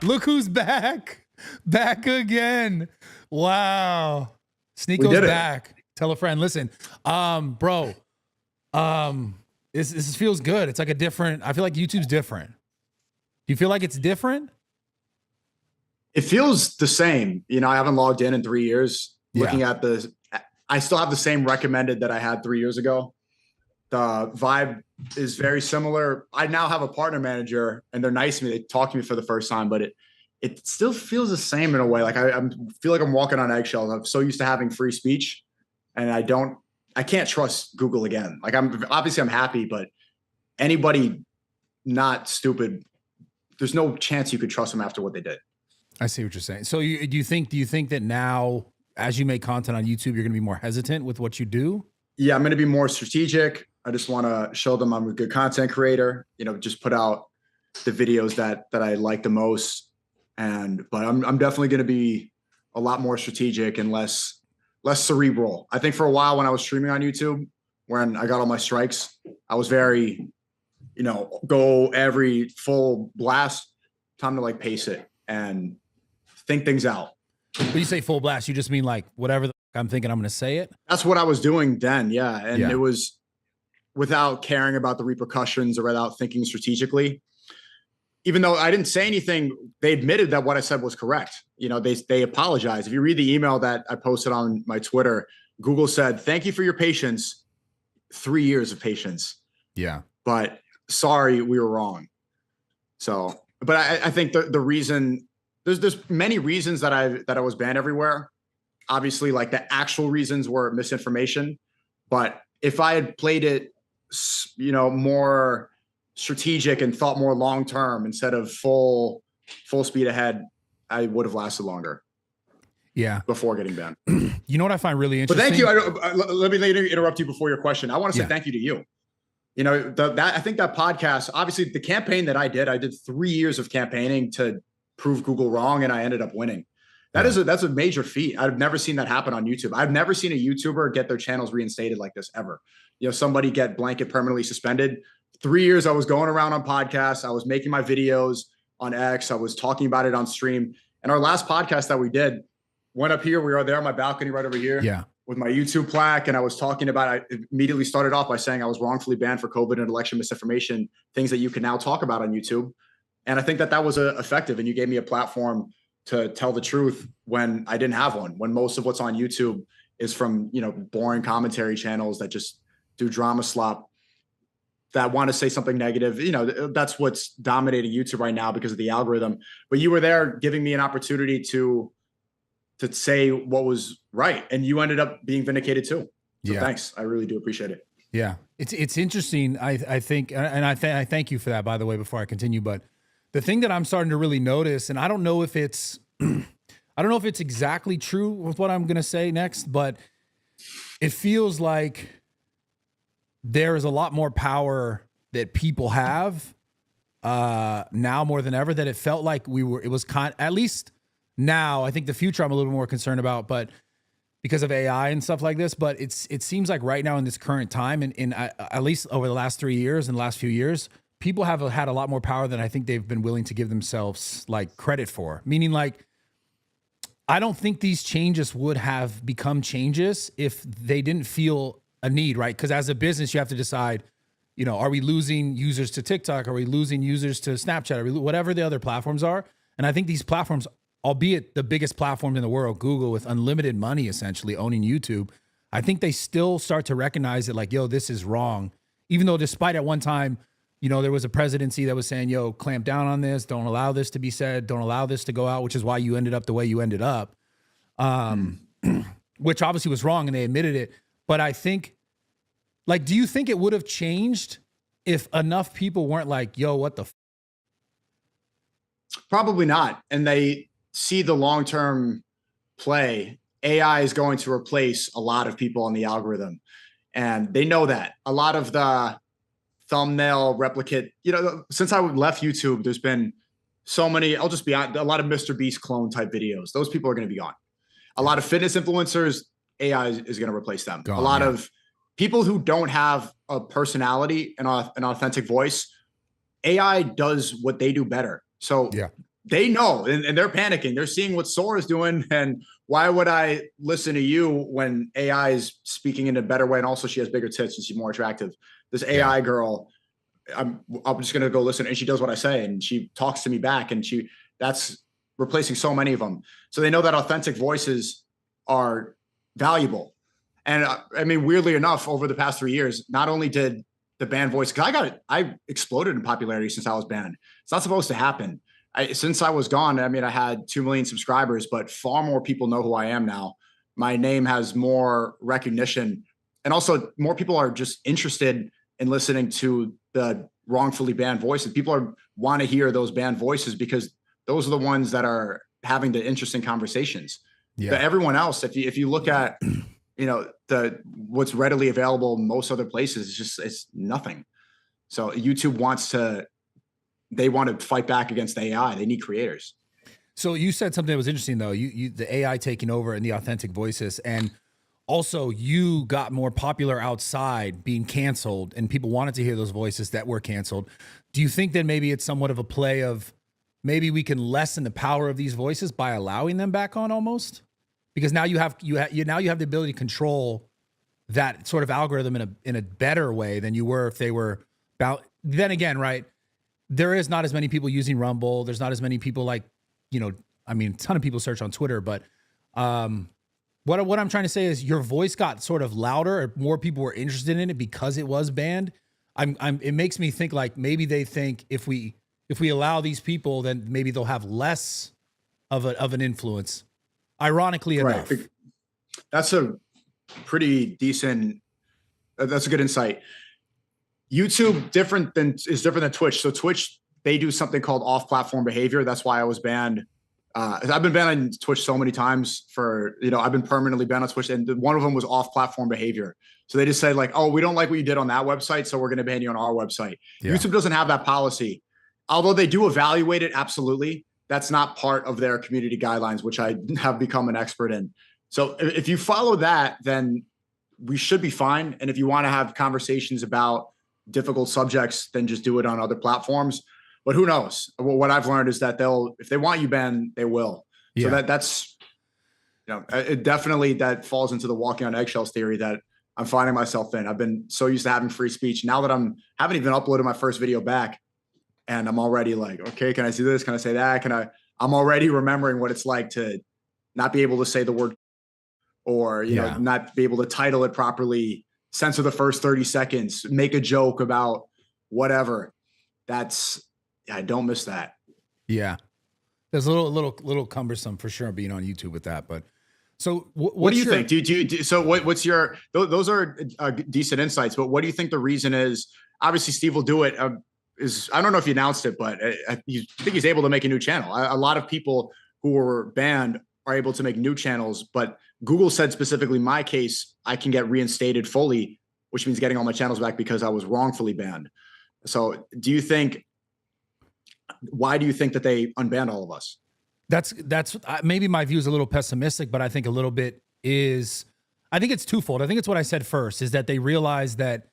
Look who's back. Back again. Wow. We Sneako's did it. back. Tell a friend. Listen, bro, this feels good. It's like a different, I feel like YouTube's different. Do you feel like it's different? It feels the same. You know, I haven't logged in 3 years. Looking at the, I still have the same recommended that I had 3 years ago. The vibe is very similar. I now have a partner manager and they're nice to me. They talk to me for the first time, but it still feels the same in a way. Like I feel like I'm walking on eggshells. I'm so used to having free speech and I can't trust Google again. Like I'm happy, but anybody not stupid, there's no chance you could trust them after what they did. I see what you're saying. So do you think that now as you make content on YouTube, you're going to be more hesitant with what you do? Yeah, I'm going to be more strategic. I just want to show them I'm a good content creator, you know, just put out the videos that I like the most. But I'm definitely going to be a lot more strategic and less cerebral. I think for a while when I was streaming on YouTube, when I got all my strikes, I was very, you know, go every full blast, time to like pace it and think things out. When you say full blast, you just mean like whatever I'm thinking, I'm going to say it. That's what I was doing then. Yeah. And it was without caring about the repercussions or without thinking strategically. Even though I didn't say anything, they admitted that what I said was correct. You know, they apologized. If you read the email that I posted on my Twitter, Google said, "Thank you for your patience. 3 years of patience. Yeah. But sorry, we were wrong." So, but I think the reason there's many reasons that I was banned everywhere. Obviously, like the actual reasons were misinformation. But if I had played it, you know, more strategic and thought more long term instead of full speed ahead, I would have lasted longer. Yeah. Before getting banned. You know what I find really interesting? But thank you. Let me interrupt you before your question. I want to say thank you to you. You know, I think that podcast, obviously the campaign that I did 3 years of campaigning to prove Google wrong, and I ended up winning. That's a major feat. I've never seen that happen on YouTube. I've never seen a YouTuber get their channels reinstated like this ever. You know, somebody get blanket permanently suspended. 3 years I was going around on podcasts. I was making my videos on X. I was talking about it on stream. And our last podcast that we did went up here. We were there on my balcony right over here. Yeah. With my YouTube plaque. And I was talking about, I immediately started off by saying I was wrongfully banned for COVID and election misinformation, things that you can now talk about on YouTube. And I think that was effective. And you gave me a platform to tell the truth when I didn't have one, when most of what's on YouTube is from, you know, boring commentary channels that just do drama slop, that want to say something negative. You know, that's what's dominating YouTube right now because of the algorithm. But you were there giving me an opportunity to say what was right. And you ended up being vindicated too. So thanks. I really do appreciate it. Yeah. It's interesting. I think, and I thank you for that, by the way, before I continue, but the thing that I'm starting to really notice, and I don't know if it's, I don't know if it's exactly true with what I'm going to say next, but it feels like there is a lot more power that people have now more than ever, that it felt like it was at least now. I think the future I'm a little more concerned about, but because of AI and stuff like this, but it seems like right now in this current time and at least over the last 3 years and the last few years, people have had a lot more power than I think they've been willing to give themselves like credit for. Meaning like, I don't think these changes would have become changes if they didn't feel a need, right? Because as a business, you have to decide, you know, are we losing users to TikTok? Are we losing users to Snapchat? Whatever the other platforms are. And I think these platforms, albeit the biggest platform in the world, Google, with unlimited money, essentially owning YouTube, I think they still start to recognize it like, yo, this is wrong. Even though despite at one time, you know, there was a presidency that was saying, yo, clamp down on this. Don't allow this to be said. Don't allow this to go out, which is why you ended up the way you ended up, which obviously was wrong and they admitted it. But I think, like, do you think it would have changed if enough people weren't like, yo, what the f? Probably not. And they see the long-term play. AI is going to replace a lot of people on the algorithm. And they know that. A lot of the thumbnail replicate, you know, since I left YouTube, there's been so many, I'll just be honest, a lot of Mr. Beast clone type videos. Those people are going to be gone. A lot of fitness influencers, AI is going to replace them. A lot of people who don't have a personality and an authentic voice, AI does what they do better. So they know, and they're panicking. They're seeing what Sora's doing, and why would I listen to you when AI is speaking in a better way? And also, she has bigger tits and she's more attractive. This AI girl, I'm just gonna go listen, and she does what I say, and she talks to me back, and that's replacing so many of them. So they know that authentic voices are valuable. And I mean, weirdly enough, over the past 3 years, not only did the banned voice, because I exploded in popularity since I was banned. It's not supposed to happen. Since I was gone, I mean, I had 2 million subscribers, but far more people know who I am now. My name has more recognition. And also more people are just interested in listening to the wrongfully banned voices. People want to hear those banned voices because those are the ones that are having the interesting conversations. Yeah. But everyone else, if you look at, what's readily available in most other places, it's nothing. So YouTube they want to fight back against AI. They need creators. So you said something that was interesting though. The AI taking over and the authentic voices, and also you got more popular outside being canceled, and people wanted to hear those voices that were canceled. Do you think that maybe it's somewhat of a play of maybe we can lessen the power of these voices by allowing them back on almost? Because now you have the ability to control that sort of algorithm in a better way than you were if they were about. Then again, right? There is not as many people using Rumble. There's not as many people a ton of people search on Twitter. But what I'm trying to say is your voice got sort of louder, or more people were interested in it because it was banned. It makes me think like maybe they think if we allow these people, then maybe they'll have less of an influence. Ironically enough. Right. That's a pretty decent. That's a good insight. YouTube is different than Twitch. So Twitch, they do something called off-platform behavior. That's why I was banned. I've been banned on Twitch so many times I've been permanently banned on Twitch, and one of them was off-platform behavior. So they just said like, oh, we don't like what you did on that website, so we're going to ban you on our website. Yeah. YouTube doesn't have that policy. Although they do evaluate it, absolutely. That's not part of their community guidelines, which I have become an expert in. So if you follow that, then we should be fine. And if you want to have conversations about difficult subjects, then just do it on other platforms. But who knows? What I've learned is that if they want you banned, they will. Yeah. So that's it definitely, that falls into the walking on eggshells theory that I'm finding myself in. I've been so used to having free speech. Now that haven't even uploaded my first video back, and I'm already like, okay, can I see this? Can I say that? I'm already remembering what it's like to not be able to say the word, or not be able to title it properly, censor the first 30 seconds, make a joke about whatever. I don't miss that. Yeah. There's a little cumbersome for sure being on YouTube with that. But so what do you think? So what's your, those are decent insights, but what do you think the reason is? Obviously Steve will do it. I don't know if he announced it, but I think he's able to make a new channel. A lot of people who were banned are able to make new channels, but Google said specifically my case, I can get reinstated fully, which means getting all my channels back because I was wrongfully banned. So why do you think that they unbanned all of us? That's maybe my view is a little pessimistic, but I think a little bit I think it's twofold. I think it's what I said first, is that they realize that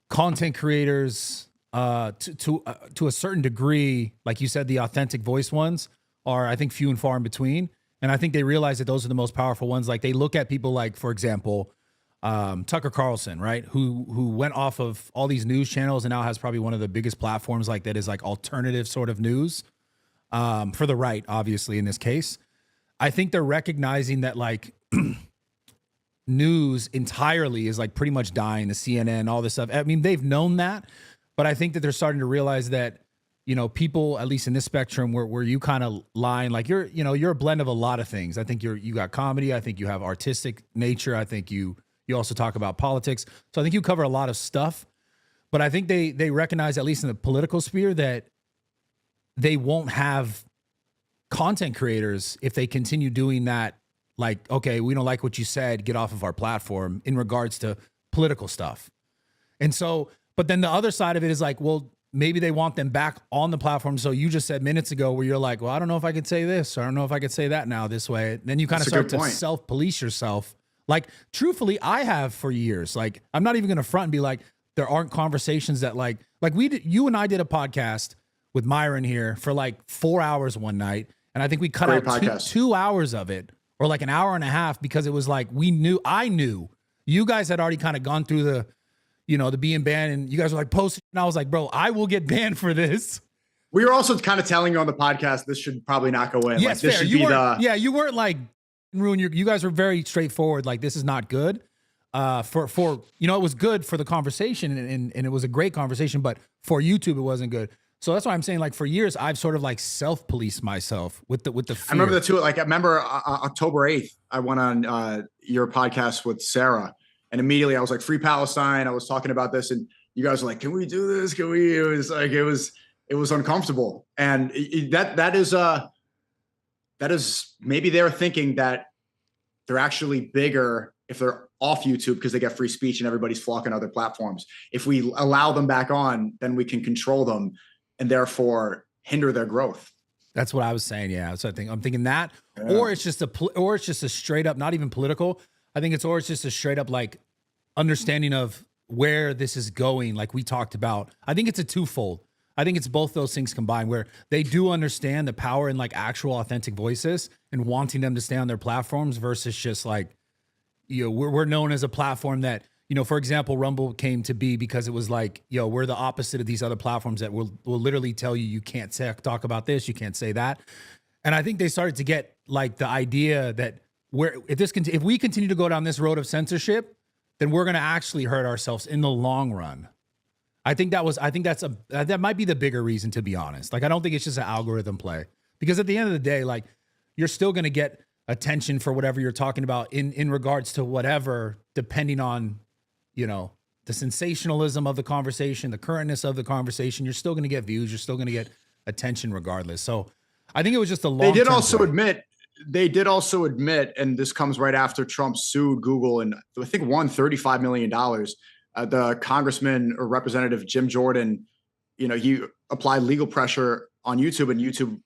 content creators, to a certain degree, like you said, the authentic voice ones are, I think, few and far in between. And I think they realize that those are the most powerful ones. Like they look at people like, for example, Tucker Carlson, right? Who went off of all these news channels and now has probably one of the biggest platforms like that is like alternative sort of news, for the right, obviously in this case. I think they're recognizing that like news entirely is like pretty much dying, the CNN, all this stuff. I mean, they've known that, but I think that they're starting to realize that, people, at least in this spectrum where you kind of line, like you're a blend of a lot of things. I think you got comedy. I think you have artistic nature. I think you also talk about politics. So I think you cover a lot of stuff, but I think they recognize, at least in the political sphere, that they won't have content creators if they continue doing that. Like, okay, we don't like what you said, get off of our platform, in regards to political stuff. And so, but then the other side of it is like, well, maybe they want them back on the platform. So you just said minutes ago where you're like, well, I don't know if I could say this, or I don't know if I could say that now this way. Then you kind of start to self-police yourself. Like, truthfully, I have for years. Like, I'm not even going to front and be like, there aren't conversations that you and I did a podcast with Myron here for like 4 hours one night. And I think we cut Great out podcast. 2 hours of it, or like an hour and a half, because it was like, I knew you guys had already kind of gone through the, the being banned, and you guys were like posting. And I was like, bro, I will get banned for this. We were also kind of telling you on the podcast, this should probably not go in. Yes, like, this fair. should You be weren't, you weren't like ruin you guys were very straightforward. Like, this is not good. For it was good for the conversation, and it was a great conversation, but for YouTube, it wasn't good. So that's why I'm saying, like, for years, I've sort of like self-policed myself with the fear. I remember that too. Like, I remember October 8th, I went on your podcast with Sarah, and immediately I was like, free Palestine. I was talking about this, and you guys were like, can we do this? Can we? It was like, it was uncomfortable. And that is maybe they're thinking that they're actually bigger if they're off YouTube because they get free speech and everybody's flocking other platforms. If we allow them back on, then we can control them and therefore hinder their growth. That's what I was saying. Yeah. So I'm thinking that, or it's just a straight up, not even political. I think it's just a straight up like understanding of where this is going. Like we talked about, I think it's a twofold. I think it's both those things combined, where they do understand the power in like actual authentic voices and wanting them to stay on their platforms versus just like, we're known as a platform that, for example, Rumble came to be because it was like, we're the opposite of these other platforms that will literally tell you can't talk about this, you can't say that. And I think they started to get like the idea that if we continue to go down this road of censorship, then we're going to actually hurt ourselves in the long run. That might be the bigger reason, to be honest. Like, I don't think it's just an algorithm play, because at the end of the day, like, you're still going to get attention for whatever you're talking about in regards to whatever, depending on, the sensationalism of the conversation, the currentness of the conversation. You're still going to get views. You're still going to get attention regardless. So I think it was just a long. They did also admit, and this comes right after Trump sued Google and I think won $35 million. The Congressman or Representative Jim Jordan, he applied legal pressure on YouTube, and YouTube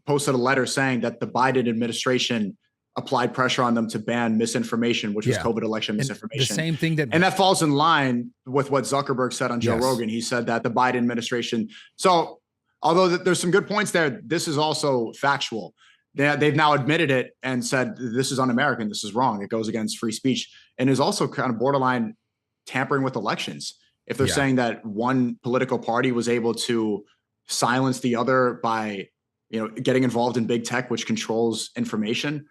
posted a letter saying that the Biden administration applied pressure on them to ban misinformation, which was COVID election misinformation. The same thing and that falls in line with what Zuckerberg said on Joe Rogan. He said that the Biden administration. So although there's some good points there, this is also factual. They've now admitted it and said, this is un-American. This is wrong. It goes against free speech, and is also kind of borderline tampering with elections. If they're saying that one political party was able to silence the other by, getting involved in big tech, which controls information,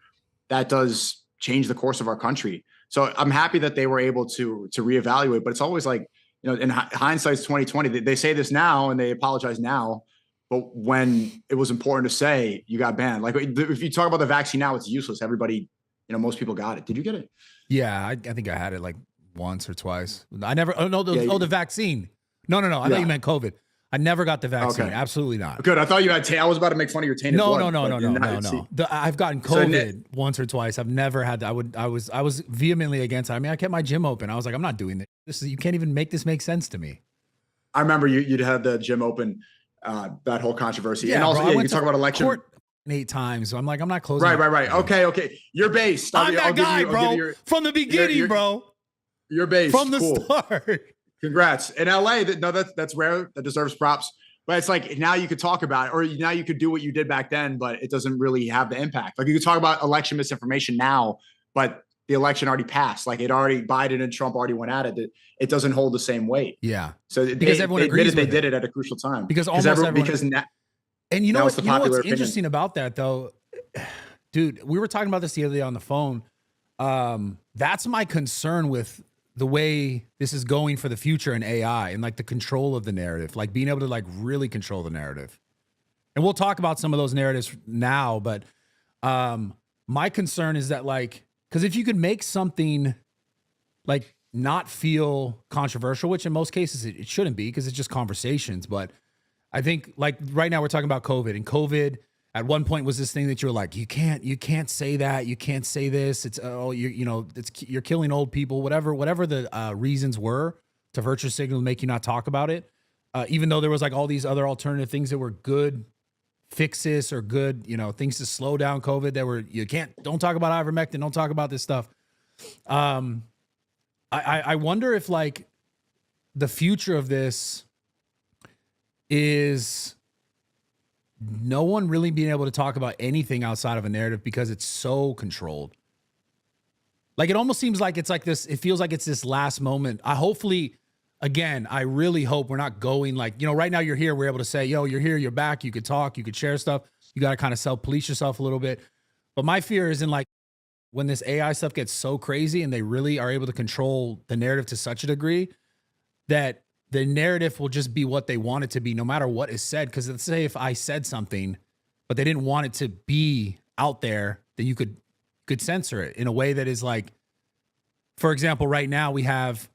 that does change the course of our country. So I'm happy that they were able to reevaluate, but it's always like, in hindsight's 2020, they say this now and they apologize now, but when it was important to say, you got banned. Like, if you talk about the vaccine now, it's useless. Everybody, most people got it. Did you get it? Yeah, I think I had it like once or twice. I never. Oh no, the vaccine. No. I thought you meant COVID. I never got the vaccine. Okay. Absolutely not. Good. I thought you had. I was about to make fun of your tainted blood. No. I've gotten COVID once or twice. I've never had. I was vehemently against it. I mean, I kept my gym open. I was like, I'm not doing this. You can't even make this make sense to me. I remember you'd had the gym open. That whole controversy. Yeah, and also, bro, you talk about election. Court 8 times. So I'm like, I'm not closing. Right. Okay. You're based. I'm that guy, bro. From the beginning, bro. You're based. From the start. Congrats. In LA, that's rare. That deserves props. But it's like, now you could talk about it, or now you could do what you did back then, but it doesn't really have the impact. Like, you could talk about election misinformation now, but the election already passed. Like, Biden and Trump already went at it. It doesn't hold the same weight. Yeah. So because everyone agrees they did it at a crucial time. Because everyone. And you know what's interesting about that, though, dude? We were talking about this the other day on the phone. That's my concern with the way this is going for the future in AI and like the control of the narrative, like being able to like really control the narrative. And we'll talk about some of those narratives now, but my concern is that, like, because if you could make something like not feel controversial, which in most cases it shouldn't be, because it's just conversations. But I think, like, right now we're talking about COVID, and COVID at one point was this thing that you're like, you can't say that, you can't say this. It's you're killing old people, whatever the reasons were to virtue signal to make you not talk about it. Even though there was like all these other alternative things that were good fixes or good, things to slow down COVID that were, don't talk about ivermectin, don't talk about this stuff. I wonder if, like, the future of this is no one really being able to talk about anything outside of a narrative because it's so controlled. Like, it almost seems like it's like this, it feels like it's this last moment. I really hope we're not going like, right now you're here, we're able to say, yo, you're here, you're back, you could talk, you could share stuff. You got to kind of self-police yourself a little bit. But my fear is in like, when this AI stuff gets so crazy and they really are able to control the narrative to such a degree that the narrative will just be what they want it to be, no matter what is said. Because let's say if I said something, but they didn't want it to be out there, then you could censor it in a way that is like, for example, right now we have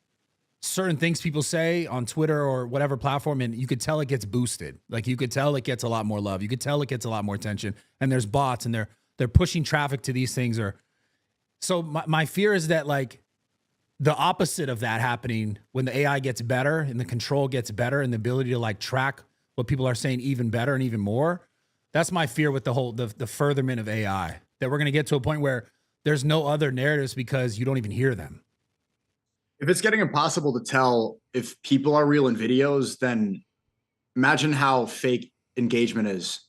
certain things people say on Twitter or whatever platform, and you could tell it gets boosted. Like, you could tell it gets a lot more love. You could tell it gets a lot more attention, and there's bots and they're pushing traffic to these things. Or so my fear is that like the opposite of that happening when the AI gets better and the control gets better and the ability to like track what people are saying even better and even more. That's my fear with the furtherment of AI, that we're going to get to a point where there's no other narratives because you don't even hear them. If it's getting impossible to tell if people are real in videos, then imagine how fake engagement is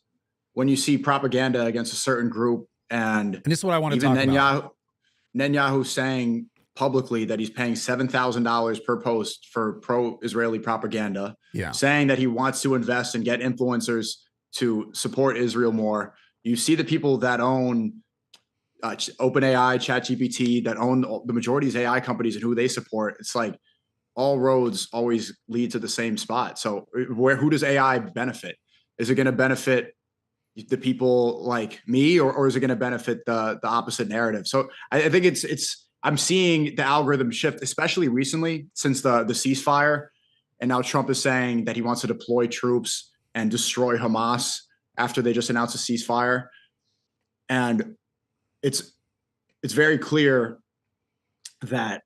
when you see propaganda against a certain group. And this is what I want to even talk about. Netanyahu saying publicly that he's paying $7,000 per post for pro-Israeli propaganda, saying that he wants to invest and get influencers to support Israel more. You see the people that own OpenAI, ChatGPT, that own the majority of these AI companies and who they support. It's like all roads always lead to the same spot. So who does AI benefit? Is it going to benefit the people like me, or is it going to benefit the opposite narrative? So I think I'm seeing the algorithm shift, especially recently since the ceasefire. And now Trump is saying that he wants to deploy troops and destroy Hamas after they just announced a ceasefire. And it's very clear that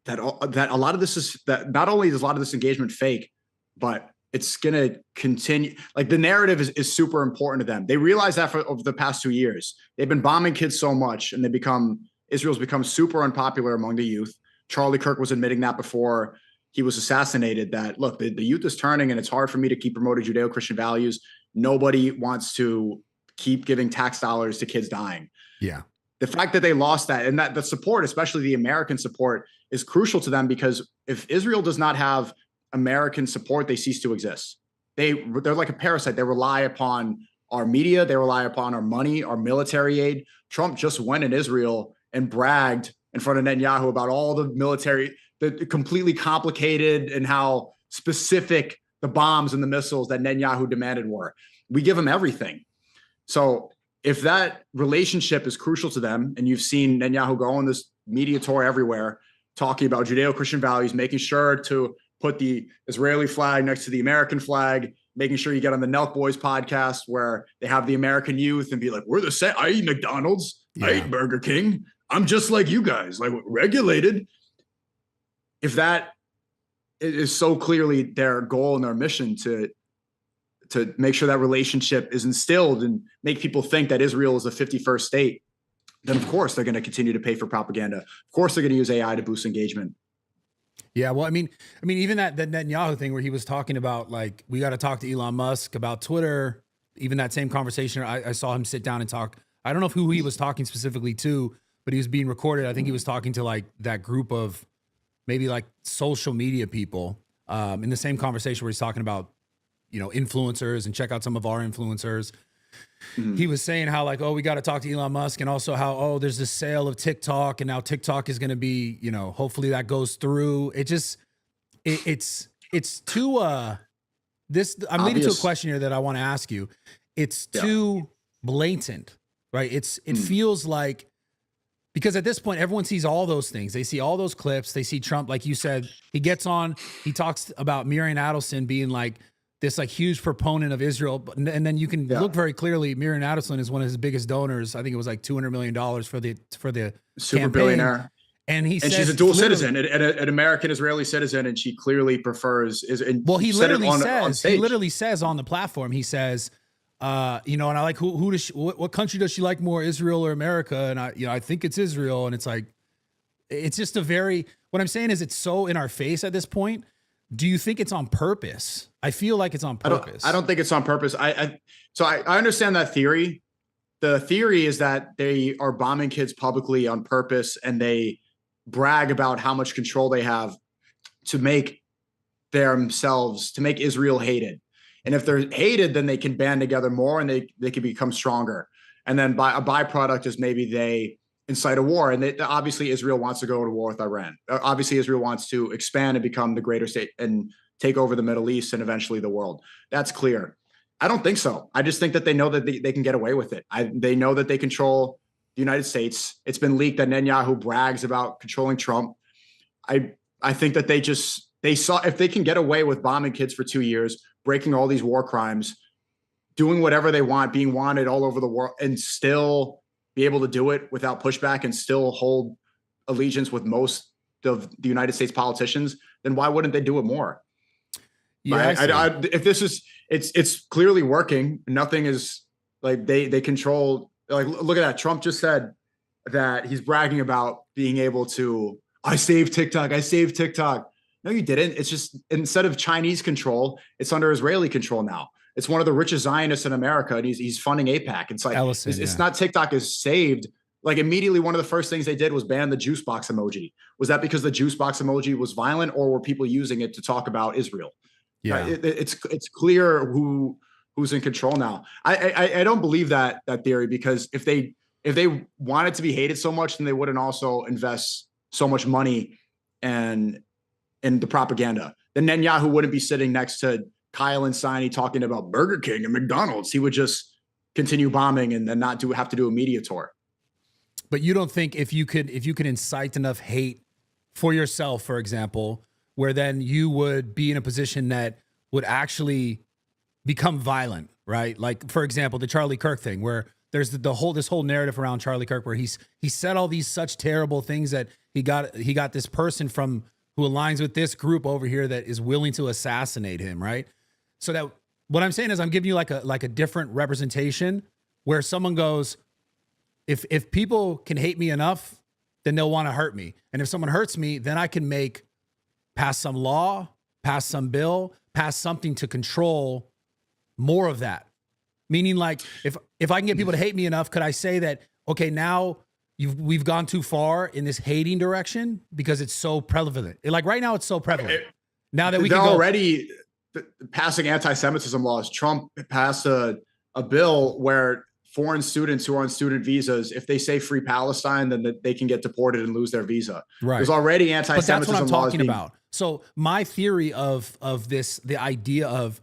a lot of this is, that not only is a lot of this engagement fake, but it's going to continue. Like, the narrative is super important to them. They realize that over the past 2 years, they've been bombing kids so much, and Israel's become super unpopular among the youth. Charlie Kirk was admitting that before he was assassinated, that look, the youth is turning and it's hard for me to keep promoting Judeo-Christian values. Nobody wants to keep giving tax dollars to kids dying. Yeah. The fact that they lost that, and that the support, especially the American support, is crucial to them, because if Israel does not have American support, they cease to exist. They're like a parasite. They rely upon our media. They rely upon our money, our military aid. Trump just went in Israel and bragged in front of Netanyahu about all the military, the completely complicated and how specific the bombs and the missiles that Netanyahu demanded were. We give them everything. So if that relationship is crucial to them, and you've seen Netanyahu go on this media tour everywhere, talking about Judeo-Christian values, making sure to put the Israeli flag next to the American flag, making sure you get on the Nelk Boys podcast where they have the American youth and be like, we're the same. I eat McDonald's. Yeah. I eat Burger King. I'm just like you guys, like regulated. If that is so clearly their goal and their mission to make sure that relationship is instilled and make people think that Israel is the 51st state, then of course they're going to continue to pay for propaganda. Of course they're going to use AI to boost engagement. Yeah, well, I mean, even that Netanyahu thing where he was talking about, like, we got to talk to Elon Musk about Twitter. Even that same conversation, I saw him sit down and talk. I don't know who he was talking specifically to, but he was being recorded. I think he was talking to like that group of maybe like social media people in the same conversation where he's talking about, influencers and check out some of our influencers. Mm-hmm. He was saying how like, oh, we got to talk to Elon Musk, and also how, oh, there's this sale of TikTok, and now TikTok is going to be, hopefully that goes through. It just, it's too, I'm leading to a question here that I want to ask you. It's too blatant, right? It feels like, because at this point, everyone sees all those things. They see all those clips. They see Trump, like you said, he gets on, he talks about Martyn Adelson being like this like huge proponent of Israel. And then you can look very clearly, Martyn Adelson is one of his biggest donors. I think it was like $200 million for the super campaign. Billionaire. And she's a dual citizen, an American Israeli citizen, and she clearly prefers Well, he literally says on the platform, he says, and I like what country does she like more, Israel or America? And I think it's Israel. And it's like, it's just what I'm saying is it's so in our face at this point do you think it's on purpose? I feel like it's on purpose. I don't think it's on purpose. So I understand that theory. The theory is that they are bombing kids publicly on purpose, and they brag about how much control they have to make Israel hated. And if they're hated, then they can band together more, and they can become stronger. And then a byproduct is maybe they incite a war. And obviously Israel wants to go to war with Iran. Obviously Israel wants to expand and become the greater state and take over the Middle East and eventually the world. That's clear. I don't think so. I just think that they know that they can get away with it. They know that they control the United States. It's been leaked that Netanyahu brags about controlling Trump. I think that they saw if they can get away with bombing kids for 2 years, breaking all these war crimes, doing whatever they want, being wanted all over the world, and still be able to do it without pushback and still hold allegiance with most of the United States politicians, then why wouldn't they do it more? Yeah, if this is, it's clearly working. Nothing is like they control. Like, look at that. Trump just said that he's bragging about being able to, I saved TikTok. No, you didn't. It's just, instead of Chinese control, it's under Israeli control now. It's one of the richest Zionists in America, and he's funding AIPAC. It's like, it's not TikTok is saved. Like, immediately, one of the first things they did was ban the juice box emoji. Was that because the juice box emoji was violent, or were people using it to talk about Israel? Yeah, it's clear who's in control now. I don't believe that theory, because if they wanted to be hated so much, then they wouldn't also invest so much money and in the propaganda. Then Netanyahu wouldn't be sitting next to Kyle and Siney talking about Burger King and McDonald's. He would just continue bombing and then not have to do a media tour. But you don't think if you could incite enough hate for yourself, for example, where then you would be in a position that would actually become violent, right? Like, for example, the Charlie Kirk thing, where there's this whole narrative around Charlie Kirk, where he said all these such terrible things that he got this person from who aligns with this group over here that is willing to assassinate him, right? So that what I'm saying is I'm giving you like a different representation where someone goes, if people can hate me enough, then they'll want to hurt me. And if someone hurts me, then I can pass some law, pass some bill, pass something to control more of that. Meaning, like, if I can get people to hate me enough, could I say that, okay, now we've gone too far in this hating direction because it's so prevalent. Like, right now it's so prevalent. Now that they're already passing anti-Semitism laws. Trump passed a bill where foreign students who are on student visas, if they say free Palestine, then they can get deported and lose their visa. Right. There's already anti-Semitism laws. But that's what I'm talking about. So my theory of this, the idea of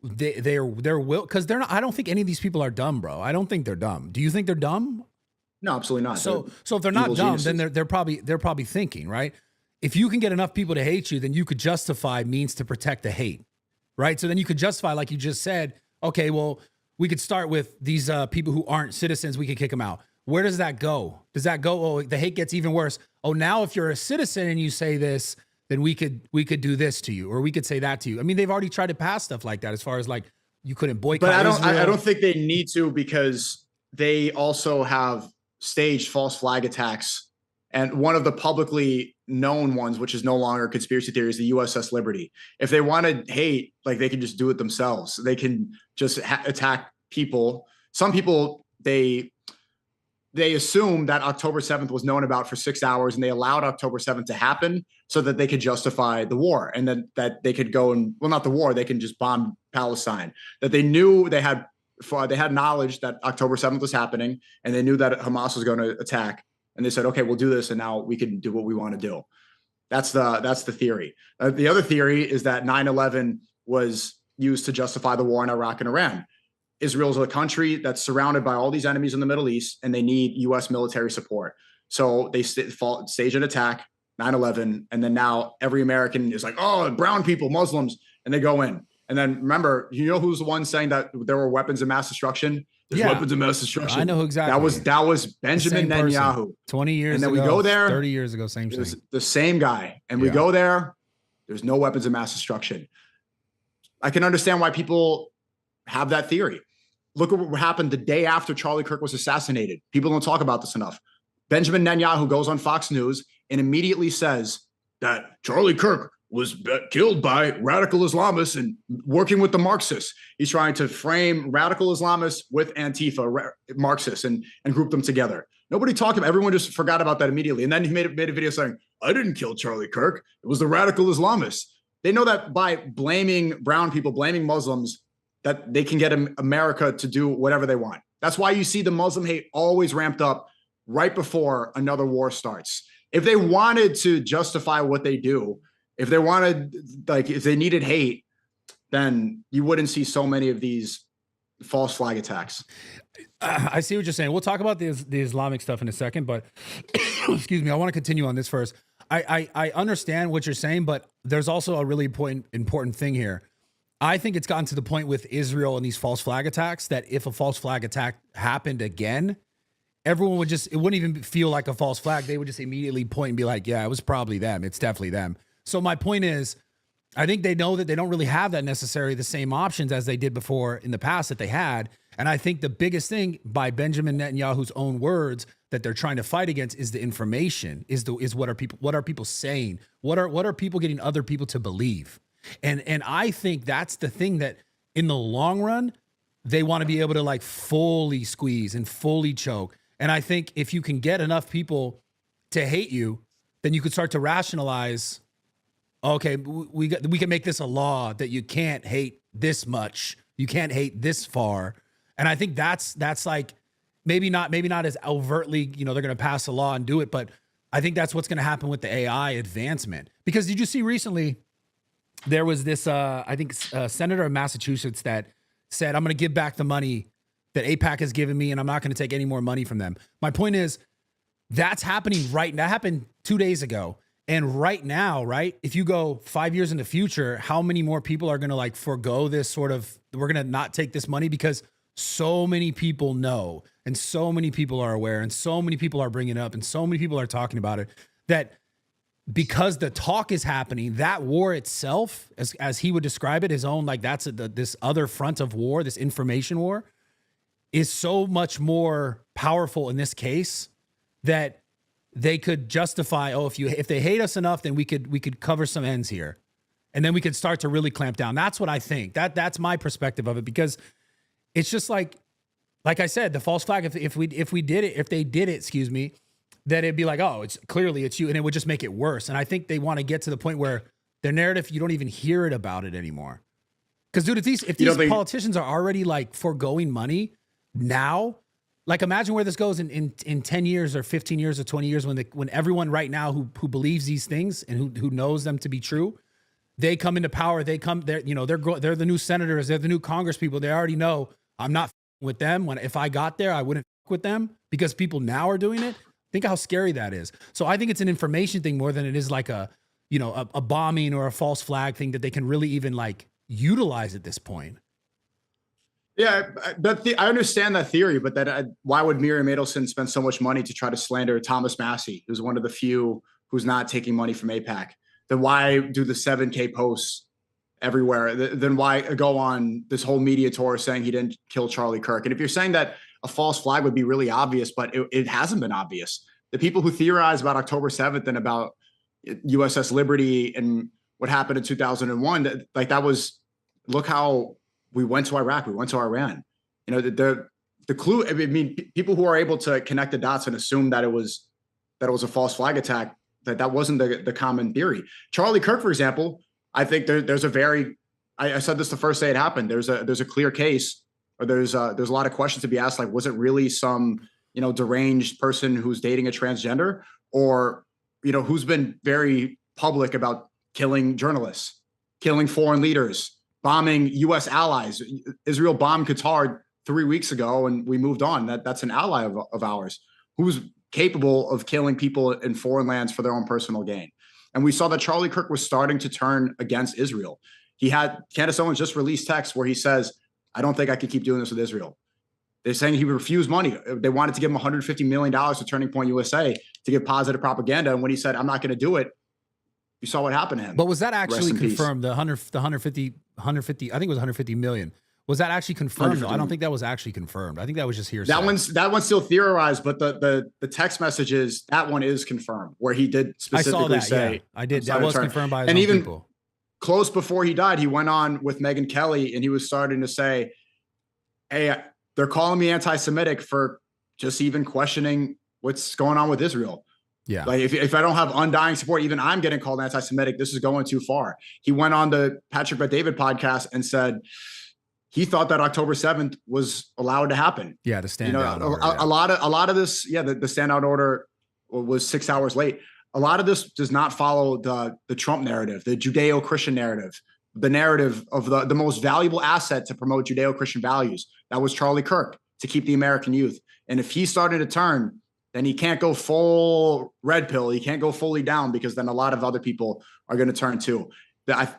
they're will, because they're not. I don't think any of these people are dumb, bro. I don't think they're dumb. Do you think they're dumb? No, absolutely not. So if they're not dumb, then they're probably thinking, right? If you can get enough people to hate you, then you could justify means to protect the hate, right? So then you could justify, like you just said, okay, well, we could start with these people who aren't citizens. We could kick them out. Where does that go? Does that go, oh, the hate gets even worse? Oh, now if you're a citizen and you say this, then we could do this to you, or we could say that to you. I mean, they've already tried to pass stuff like that, as far as like you couldn't boycott. But I don't think they need to, because they also have staged false flag attacks. And one of the publicly known ones, which is no longer a conspiracy theory, is the USS Liberty. If they wanted hate, like, they can just do it themselves. They can just attack people. Some people, they assume that October 7th was known about for 6 hours, and they allowed October 7th to happen so that they could justify the war, and then that they could go and, well, not the war, they can just bomb Palestine. That they knew they had knowledge that October 7th was happening, and they knew that Hamas was going to attack. And they said, okay, we'll do this, and now we can do what we want to do. That's the theory. The other theory is that 9/11 was used to justify the war in Iraq and Iran. Israel's a country that's surrounded by all these enemies in the Middle East, and they need U.S. military support. So they stage an attack, 9/11, and then now every American is like, oh, brown people, Muslims, and they go in. And then remember, you know who's the one saying that there were weapons of mass destruction? There's weapons of mass destruction. I know exactly. That was Benjamin Netanyahu. 20 years ago. And then we go there. 30 years ago, same thing. The same guy. And we go there. There's no weapons of mass destruction. I can understand why people have that theory. Look at what happened the day after Charlie Kirk was assassinated. People don't talk about this enough. Benjamin Netanyahu goes on Fox News and immediately says that Charlie Kirk was killed by radical Islamists and working with the Marxists. He's trying to frame radical Islamists with Antifa Marxists and group them together. Nobody talked about. Everyone just forgot about that immediately. And then he made a video saying, "I didn't kill Charlie Kirk. It was the radical Islamists." They know that by blaming brown people, blaming Muslims, that they can get America to do whatever they want. That's why you see the Muslim hate always ramped up right before another war starts. If they wanted to justify what they do, if they wanted, like, if they needed hate, then you wouldn't see so many of these false flag attacks. I see what you're saying. We'll talk about the Islamic stuff in a second, but excuse me, I want to continue on this first. I understand what you're saying, but there's also a really important thing here. I think it's gotten to the point with Israel and these false flag attacks that if a false flag attack happened again, everyone would it wouldn't even feel like a false flag. They would just immediately point and be like, yeah, it was probably them. It's definitely them. So my point is, I think they know that they don't really have that necessarily the same options as they did before in the past that they had. And I think the biggest thing, by Benjamin Netanyahu's own words, that they're trying to fight against is the information, is what are people saying? What are people getting other people to believe? And I think that's the thing that in the long run, they want to be able to like fully squeeze and fully choke. And I think if you can get enough people to hate you, then you could start to rationalize, okay, we can make this a law that you can't hate this much. You can't hate this far. And I think that's like, maybe not as overtly, they're going to pass a law and do it, but I think that's what's going to happen with the AI advancement. Because did you see recently, there was this, senator of Massachusetts that said, I'm going to give back the money that AIPAC has given me, and I'm not going to take any more money from them. My point is, that's happening right now. That happened 2 days ago. And right now, right, if you go 5 years in the future, how many more people are going to like forego this sort of, we're going to not take this money, because so many people know, and so many people are aware, and so many people are bringing it up, and so many people are talking about it, that because the talk is happening, that war itself, as he would describe it, his own, like this other front of war, this information war, is so much more powerful in this case that they could justify, if they hate us enough, then we could cover some ends here, and then we could start to really clamp down. That's what I think. That's my perspective of it, because it's just like I said, the false flag. If they did it, that it'd be like, oh, it's you, and it would just make it worse. And I think they want to get to the point where their narrative, you don't even hear it about it anymore. Because, dude, if these politicians are already like foregoing money now, like imagine where this goes in 10 years or 15 years or 20 years, when everyone right now who believes these things and who knows them to be true, they come into power. They're the new senators, they're the new Congress people. They already know I'm not with them. If I got there, I wouldn't with them, because people now are doing it. Think how scary that is. So I think it's an information thing more than it is like a bombing or a false flag thing that they can really even like utilize at this point. Yeah, I understand that theory, but why would Miriam Adelson spend so much money to try to slander Thomas Massey, who's one of the few who's not taking money from AIPAC? Then why do the 7K posts everywhere? Then why go on this whole media tour saying he didn't kill Charlie Kirk? And if you're saying that a false flag would be really obvious, but it hasn't been obvious. The people who theorize about October 7th and about USS Liberty and what happened in 2001, look how we went to Iraq, we went to Iran. The clue, I mean, people who are able to connect the dots and assume that it was a false flag attack, that wasn't the common theory. Charlie Kirk, for example, I think there's I said this the first day it happened. There's a clear case, or there's a lot of questions to be asked. Like, was it really some, deranged person who's dating a transgender, or, who's been very public about killing journalists, killing foreign leaders, bombing U.S. allies? Israel bombed Qatar 3 weeks ago, and we moved on. That's an ally of ours who's capable of killing people in foreign lands for their own personal gain. And we saw that Charlie Kirk was starting to turn against Israel. Candace Owens just released text where he says, I don't think I could keep doing this with Israel. They're saying he refused money. They wanted to give him $150 million to Turning Point USA to give positive propaganda. And when he said, I'm not going to do it, you saw what happened to him. But was that actually confirmed? The 150, I think it was 150 million. Was that actually confirmed? Though? I don't 100%. think that was actually confirmed. I think that was just hearsay. That one's still theorized, but the text messages, that one is confirmed, where he did specifically say, yeah. I did. That was confirmed by his own even people. Close before he died, he went on with Megyn Kelly, and he was starting to say, hey, they're calling me anti-Semitic for just even questioning what's going on with Israel. Yeah. Like if I don't have undying support, even I'm getting called anti-Semitic. This is going too far. He went on the Patrick Bet-David podcast and said he thought that October 7th was allowed to happen. Yeah, the standout order. A lot of this, the standout order was 6 hours late. A lot of this does not follow the Trump narrative, the Judeo-Christian narrative, the narrative of the most valuable asset to promote Judeo-Christian values. That was Charlie Kirk, to keep the American youth. And if he's starting to turn, then he can't go full red pill. He can't go fully down, because then a lot of other people are going to turn too.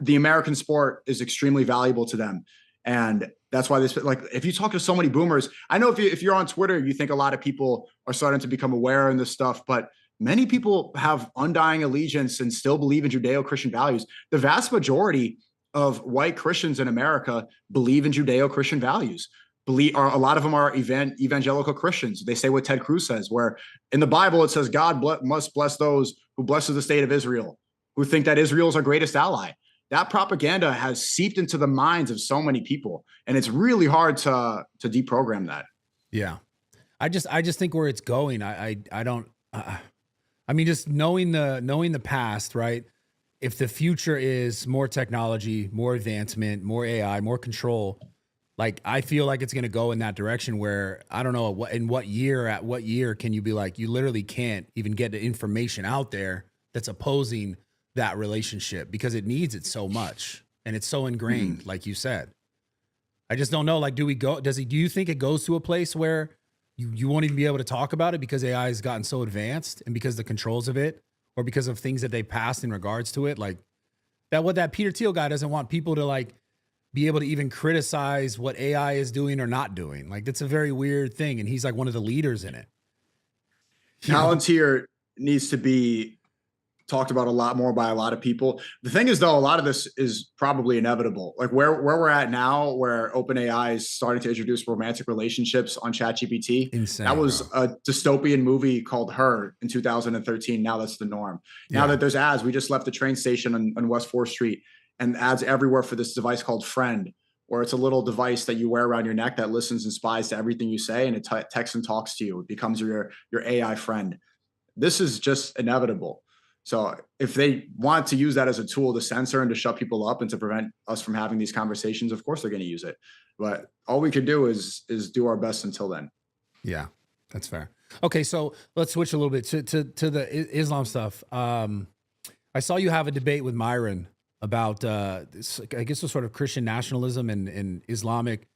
The American sport is extremely valuable to them. And that's why if you talk to so many boomers, I know if you're on Twitter, you think a lot of people are starting to become aware in this stuff, but many people have undying allegiance and still believe in Judeo-Christian values. The vast majority of white Christians in America believe in Judeo-Christian values. A lot of them are evangelical Christians. They say what Ted Cruz says, where in the Bible it says God must bless those who blesses the state of Israel, who think that Israel is our greatest ally. That propaganda has seeped into the minds of so many people, and it's really hard to deprogram that. Yeah, I just think where it's going. I don't. I mean, just knowing the past, right? If the future is more technology, more advancement, more AI, more control, like I feel like it's going to go in that direction where I don't know at what year can you be like, you literally can't even get the information out there that's opposing that relationship, because it needs it so much and it's so ingrained, like you said. I just don't know. Like, do you think it goes to a place where you won't even be able to talk about it because AI has gotten so advanced and because the controls of it, or because of things that they passed in regards to it? Like that Peter Thiel guy doesn't want people to like be able to even criticize what AI is doing or not doing. Like, that's a very weird thing. And he's like one of the leaders in it. Palantir needs to be talked about a lot more by a lot of people. The thing is, though, a lot of this is probably inevitable. Like where we're at now, where OpenAI is starting to introduce romantic relationships on ChatGPT. Insane, that was bro. a dystopian movie called Her in 2013. Now that's the norm. Now that there's ads, we just left the train station on West 4th Street, and ads everywhere for this device called Friend, where it's a little device that you wear around your neck that listens and spies to everything you say, and it texts and talks to you. It becomes your AI friend. This is just inevitable. So if they want to use that as a tool to censor and to shut people up and to prevent us from having these conversations, of course they're going to use it. But all we could do is do our best until then. Yeah, that's fair. Okay, so let's switch a little bit to the Islam stuff. I saw you have a debate with Martyn about this, I guess, the sort of Christian nationalism and Islamic,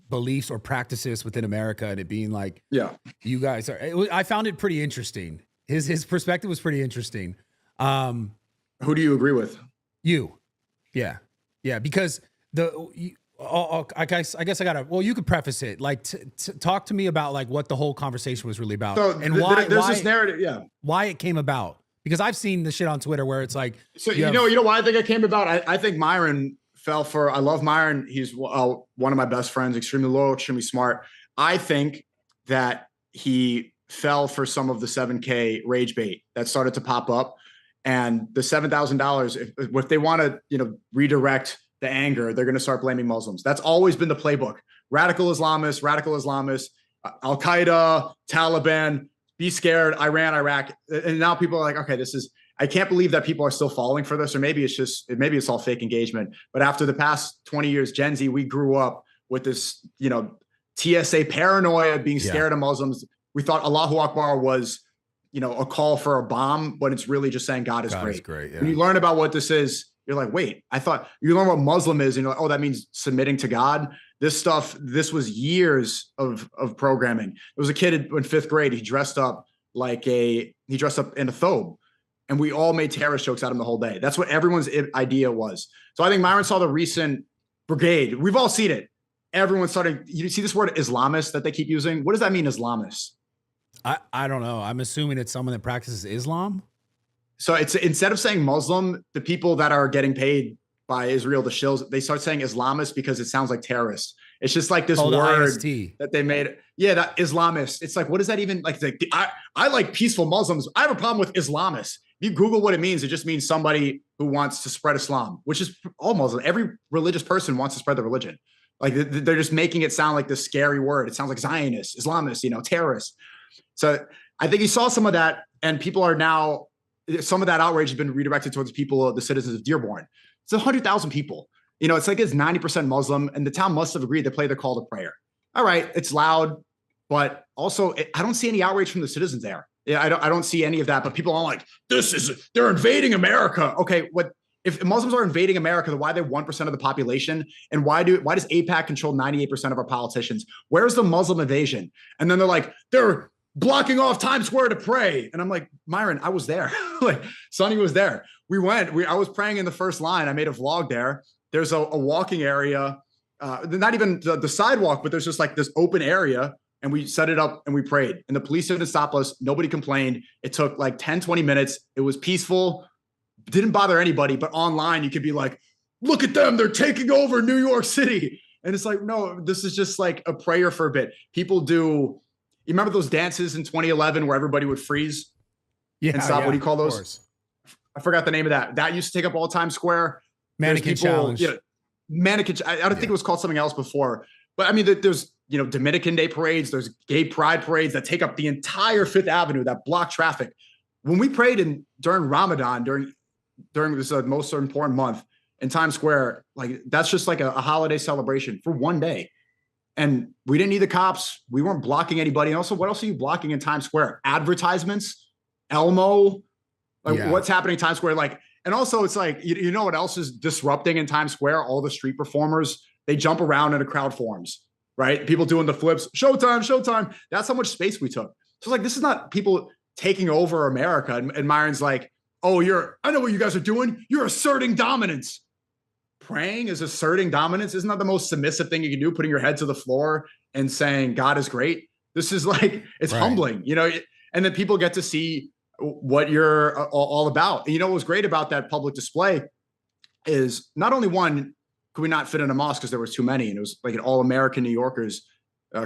beliefs or practices within America, and it being like, you guys are. I found it pretty interesting. His perspective was pretty interesting. Who do you agree with? You. Yeah, because I guess I gotta. Well, you could preface it. Like, talk to me about like what the whole conversation was really about, so and why this narrative. Yeah, why it came about. Because I've seen the shit on Twitter where it's like, so you know why I think it came about. I think Martyn fell for. I love Martyn. He's one of my best friends. Extremely loyal, extremely smart. I think that he fell for some of the 7K rage bait that started to pop up, and the $7,000. If they want to, redirect the anger, they're going to start blaming Muslims. That's always been the playbook. Radical Islamists, Al Qaeda, Taliban. Be scared, Iran, Iraq. And now people are like, okay, I can't believe that people are still falling for this, or maybe it's all fake engagement. But after the past 20 years, Gen Z, we grew up with this, TSA paranoia, being scared of Muslims. We thought Allahu Akbar was, a call for a bomb, but it's really just saying God is great. When you learn about what this is, you're like, wait, I thought you learn what Muslim is, and you're like, oh, that means submitting to God. This was years of programming. There was a kid in 5th grade. He dressed up in a thobe, and we all made terrorist jokes at him the whole day. That's what everyone's idea was. So I think Martyn saw the recent brigade. We've all seen it. Everyone started. You see this word Islamist that they keep using. What does that mean, Islamist? I don't know. I'm assuming it's someone that practices Islam. So it's instead of saying Muslim, the people that are getting paid by Israel, the shills, they start saying Islamist because it sounds like terrorist. It's just like this Oh, the word IST. that they made. Yeah, that Islamist. It's like, what does that even like? I like peaceful Muslims. I have a problem with Islamists. If you Google what it just means somebody who wants to spread Islam, which is all Muslim. Every religious person wants to spread the religion. Like they're just making it sound like this scary word. It sounds like Zionist, Islamist, terrorist. So I think you saw some of that, and people are now, some of that outrage has been redirected towards people, the citizens of Dearborn. It's 100,000 people. It's like it's 90% Muslim, and the town must have agreed to play the call to prayer. All right, it's loud, but also I don't see any outrage from the citizens there. Yeah, I don't see any of that. But people are like, they're invading America. Okay, if Muslims are invading America, then why are they 1% of the population? And why does AIPAC control 98% of our politicians? Where's the Muslim invasion? And then they're like, they're blocking off Times Square to pray. And I'm like, Myron, I was there. Like Sonny was there. I was praying in the first line. I made a vlog there. There's a walking area, not even the sidewalk, but there's just like this open area. And we set it up and we prayed. And the police didn't stop us. Nobody complained. It took like 10, 20 minutes. It was peaceful. Didn't bother anybody. But online, you could be like, look at them. They're taking over New York City. And it's like, no, this is just like a prayer for a bit. People do. You remember those dances in 2011 where everybody would freeze? Yeah. And stop. What do you call those? I forgot the name of that. That used to take up all Times Square. Mannequin challenge. Mannequin. I don't think it was called something else before. But I mean, there's, Dominican Day parades. There's gay pride parades that take up the entire Fifth Avenue that block traffic. When we prayed during Ramadan, during this most important month in Times Square, like that's just like a holiday celebration for one day. And we didn't need the cops. We weren't blocking anybody. And also, what else are you blocking in Times Square? Advertisements, Elmo, what's happening in Times Square? Like, and also it's like, you know what else is disrupting in Times Square? All the street performers, they jump around and a crowd forms, right? People doing the flips, showtime. That's how much space we took. So it's like, this is not people taking over America. And Myron's like, oh, I know what you guys are doing. You're asserting dominance. Praying is asserting dominance. Isn't that the most submissive thing you can do? Putting your head to the floor and saying, God is great. This is like, it's humbling, and then people get to see what you're all about. And what was great about that public display is not only one, could we not fit in a mosque because there was too many, and it was like an all-American New Yorkers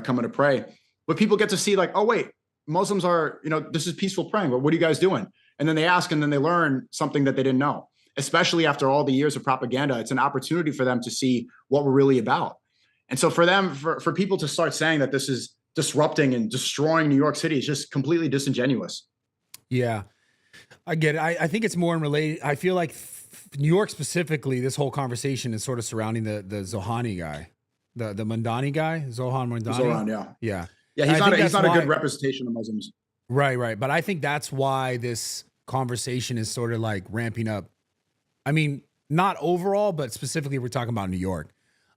coming to pray, but people get to see like, oh wait, Muslims are, this is peaceful praying. But what are you guys doing? And then they ask, and then they learn something that they didn't know, especially after all the years of propaganda. It's an opportunity for them to see what we're really about. And so for them, for people to start saying that this is disrupting and destroying New York City is just completely disingenuous. Yeah, I get it. I think it's more in related. I feel like New York specifically, this whole conversation is sort of surrounding the Zohani guy, the Mandani guy, Zohan Mandani. Zohan, yeah. Yeah. Yeah, he's not a good representation of Muslims. Right. But I think that's why this conversation is sort of like ramping up. I mean, not overall, but specifically we're talking about New York.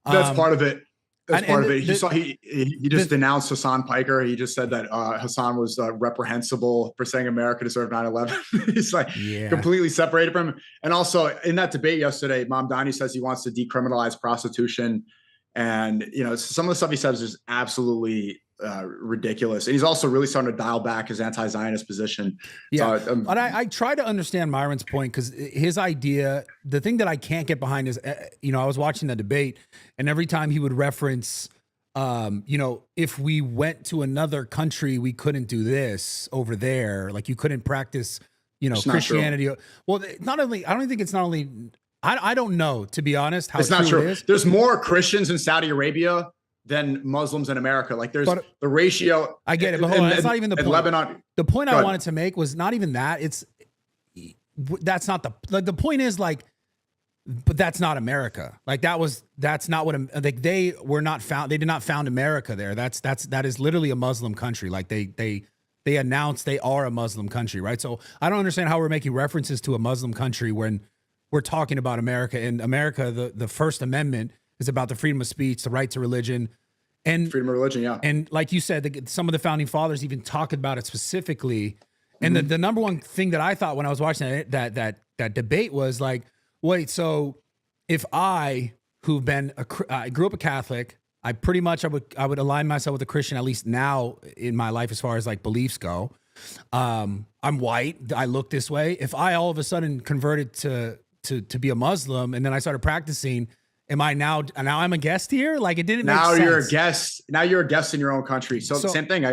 That's part of it. That's part of it. He just denounced Hassan Piker. He just said that Hassan was reprehensible for saying America deserved 9/11. He's like completely separated from him. And also in that debate yesterday, Mamdani says he wants to decriminalize prostitution. And, some of the stuff he says is absolutely ridiculous. And he's also really starting to dial back his anti-Zionist position. Yeah. But I try to understand Myron's point, because his idea, the thing that I can't get behind is, I was watching the debate, and every time he would reference, if we went to another country, we couldn't do this over there. Like you couldn't practice, Christianity. Well, not only, I don't think it's not only, I don't know, to be honest, how it's not true. It is. There's more Christians in Saudi Arabia than Muslims in America. Like there's the ratio. I get it, but hold on, that's not even the point. Lebanon. The point I wanted to make was not even that. That's not the point is like, but that's not America. Like that's not what, like they did not found America there. That is literally a Muslim country. Like they announced they are a Muslim country, right? So I don't understand how we're making references to a Muslim country when we're talking about America. And America, the First Amendment is about the freedom of speech, the right to religion, and freedom of religion. Yeah. And like you said, some of the founding fathers even talked about it specifically. And the number one thing that I thought when I was watching that debate was like, wait, so if I grew up a Catholic, I pretty much I would align myself with a Christian, at least now in my life as far as like beliefs go. I'm white, I look this way. If I all of a sudden converted to to be a Muslim, and then I started practicing. Am I now I'm a guest here? Like, it didn't make sense. Now you're a guest. Now you're a guest in your own country. So same thing.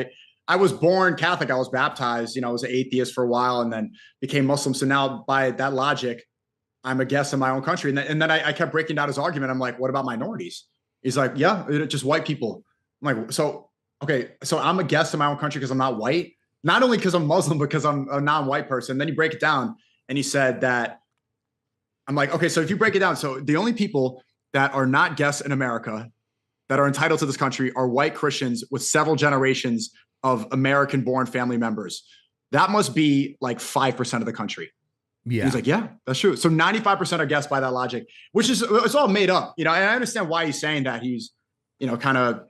I was born Catholic. I was baptized. I was an atheist for a while and then became Muslim. So now by that logic, I'm a guest in my own country. And then I kept breaking down his argument. I'm like, what about minorities? He's like, yeah, just white people. I'm like, so, okay. So I'm a guest in my own country because I'm not white. Not only because I'm Muslim, because I'm a non-white person. Then you break it down and he said that, I'm like, okay, so if you break it down, so the only people that are not guests in America that are entitled to this country are white Christians with several generations of American-born family members. That must be like 5% of the country. Yeah. He's like, yeah, that's true. So 95% are guests by that logic, which is, it's all made up, and I understand why he's saying that. He's, kind of,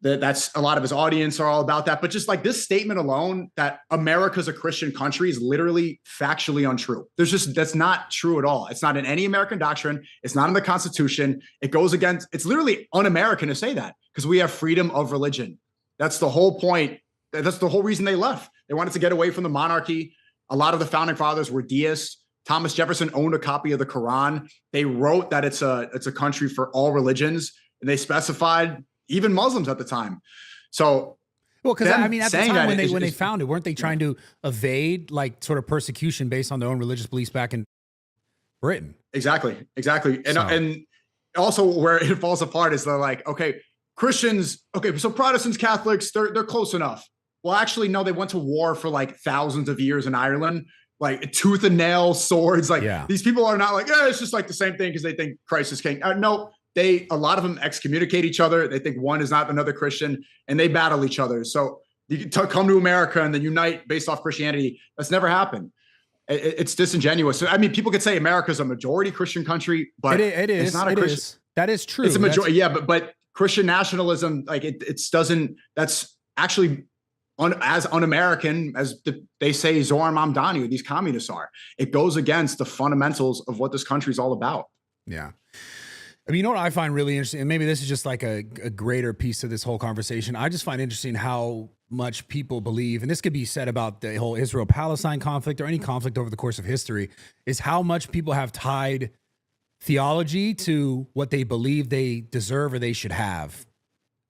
that's a lot of his audience are all about that. But just like this statement alone, that America's a Christian country, is literally factually untrue. That's not true at all. It's not in any American doctrine. It's not in the Constitution. It goes against, it's literally un-American to say that, because we have freedom of religion. That's the whole point. That's the whole reason they left. They wanted to get away from the monarchy. A lot of the founding fathers were deists. Thomas Jefferson owned a copy of the Quran. They wrote that it's a country for all religions, and they specified even Muslims at the time. So, well, because at the time when they found it, weren't they trying to evade like sort of persecution based on their own religious beliefs back in Britain? Exactly. And also where it falls apart is they're like, okay, Christians, okay, so Protestants, Catholics, they're close enough. Well, actually, no, they went to war for like thousands of years in Ireland, like tooth and nail, swords. Like these people are not like, it's just like the same thing because they think Christ is king. No. A lot of them excommunicate each other. They think one is not another Christian, and they battle each other. So you can come to America and then unite based off Christianity. That's never happened. It's disingenuous. So, I mean, people could say America's a majority Christian country, but it is. It's not a Christian. That is true. It's a majority. Yeah, but Christian nationalism, like it doesn't. That's actually as un-American as they say Zoran Mamdani or these communists are. It goes against the fundamentals of what this country is all about. Yeah. I mean, you know what I find really interesting, and maybe this is just like a greater piece of this whole conversation. I just find interesting how much people believe, and this could be said about the whole Israel-Palestine conflict or any conflict over the course of history, is how much people have tied theology to what they believe they deserve or they should have.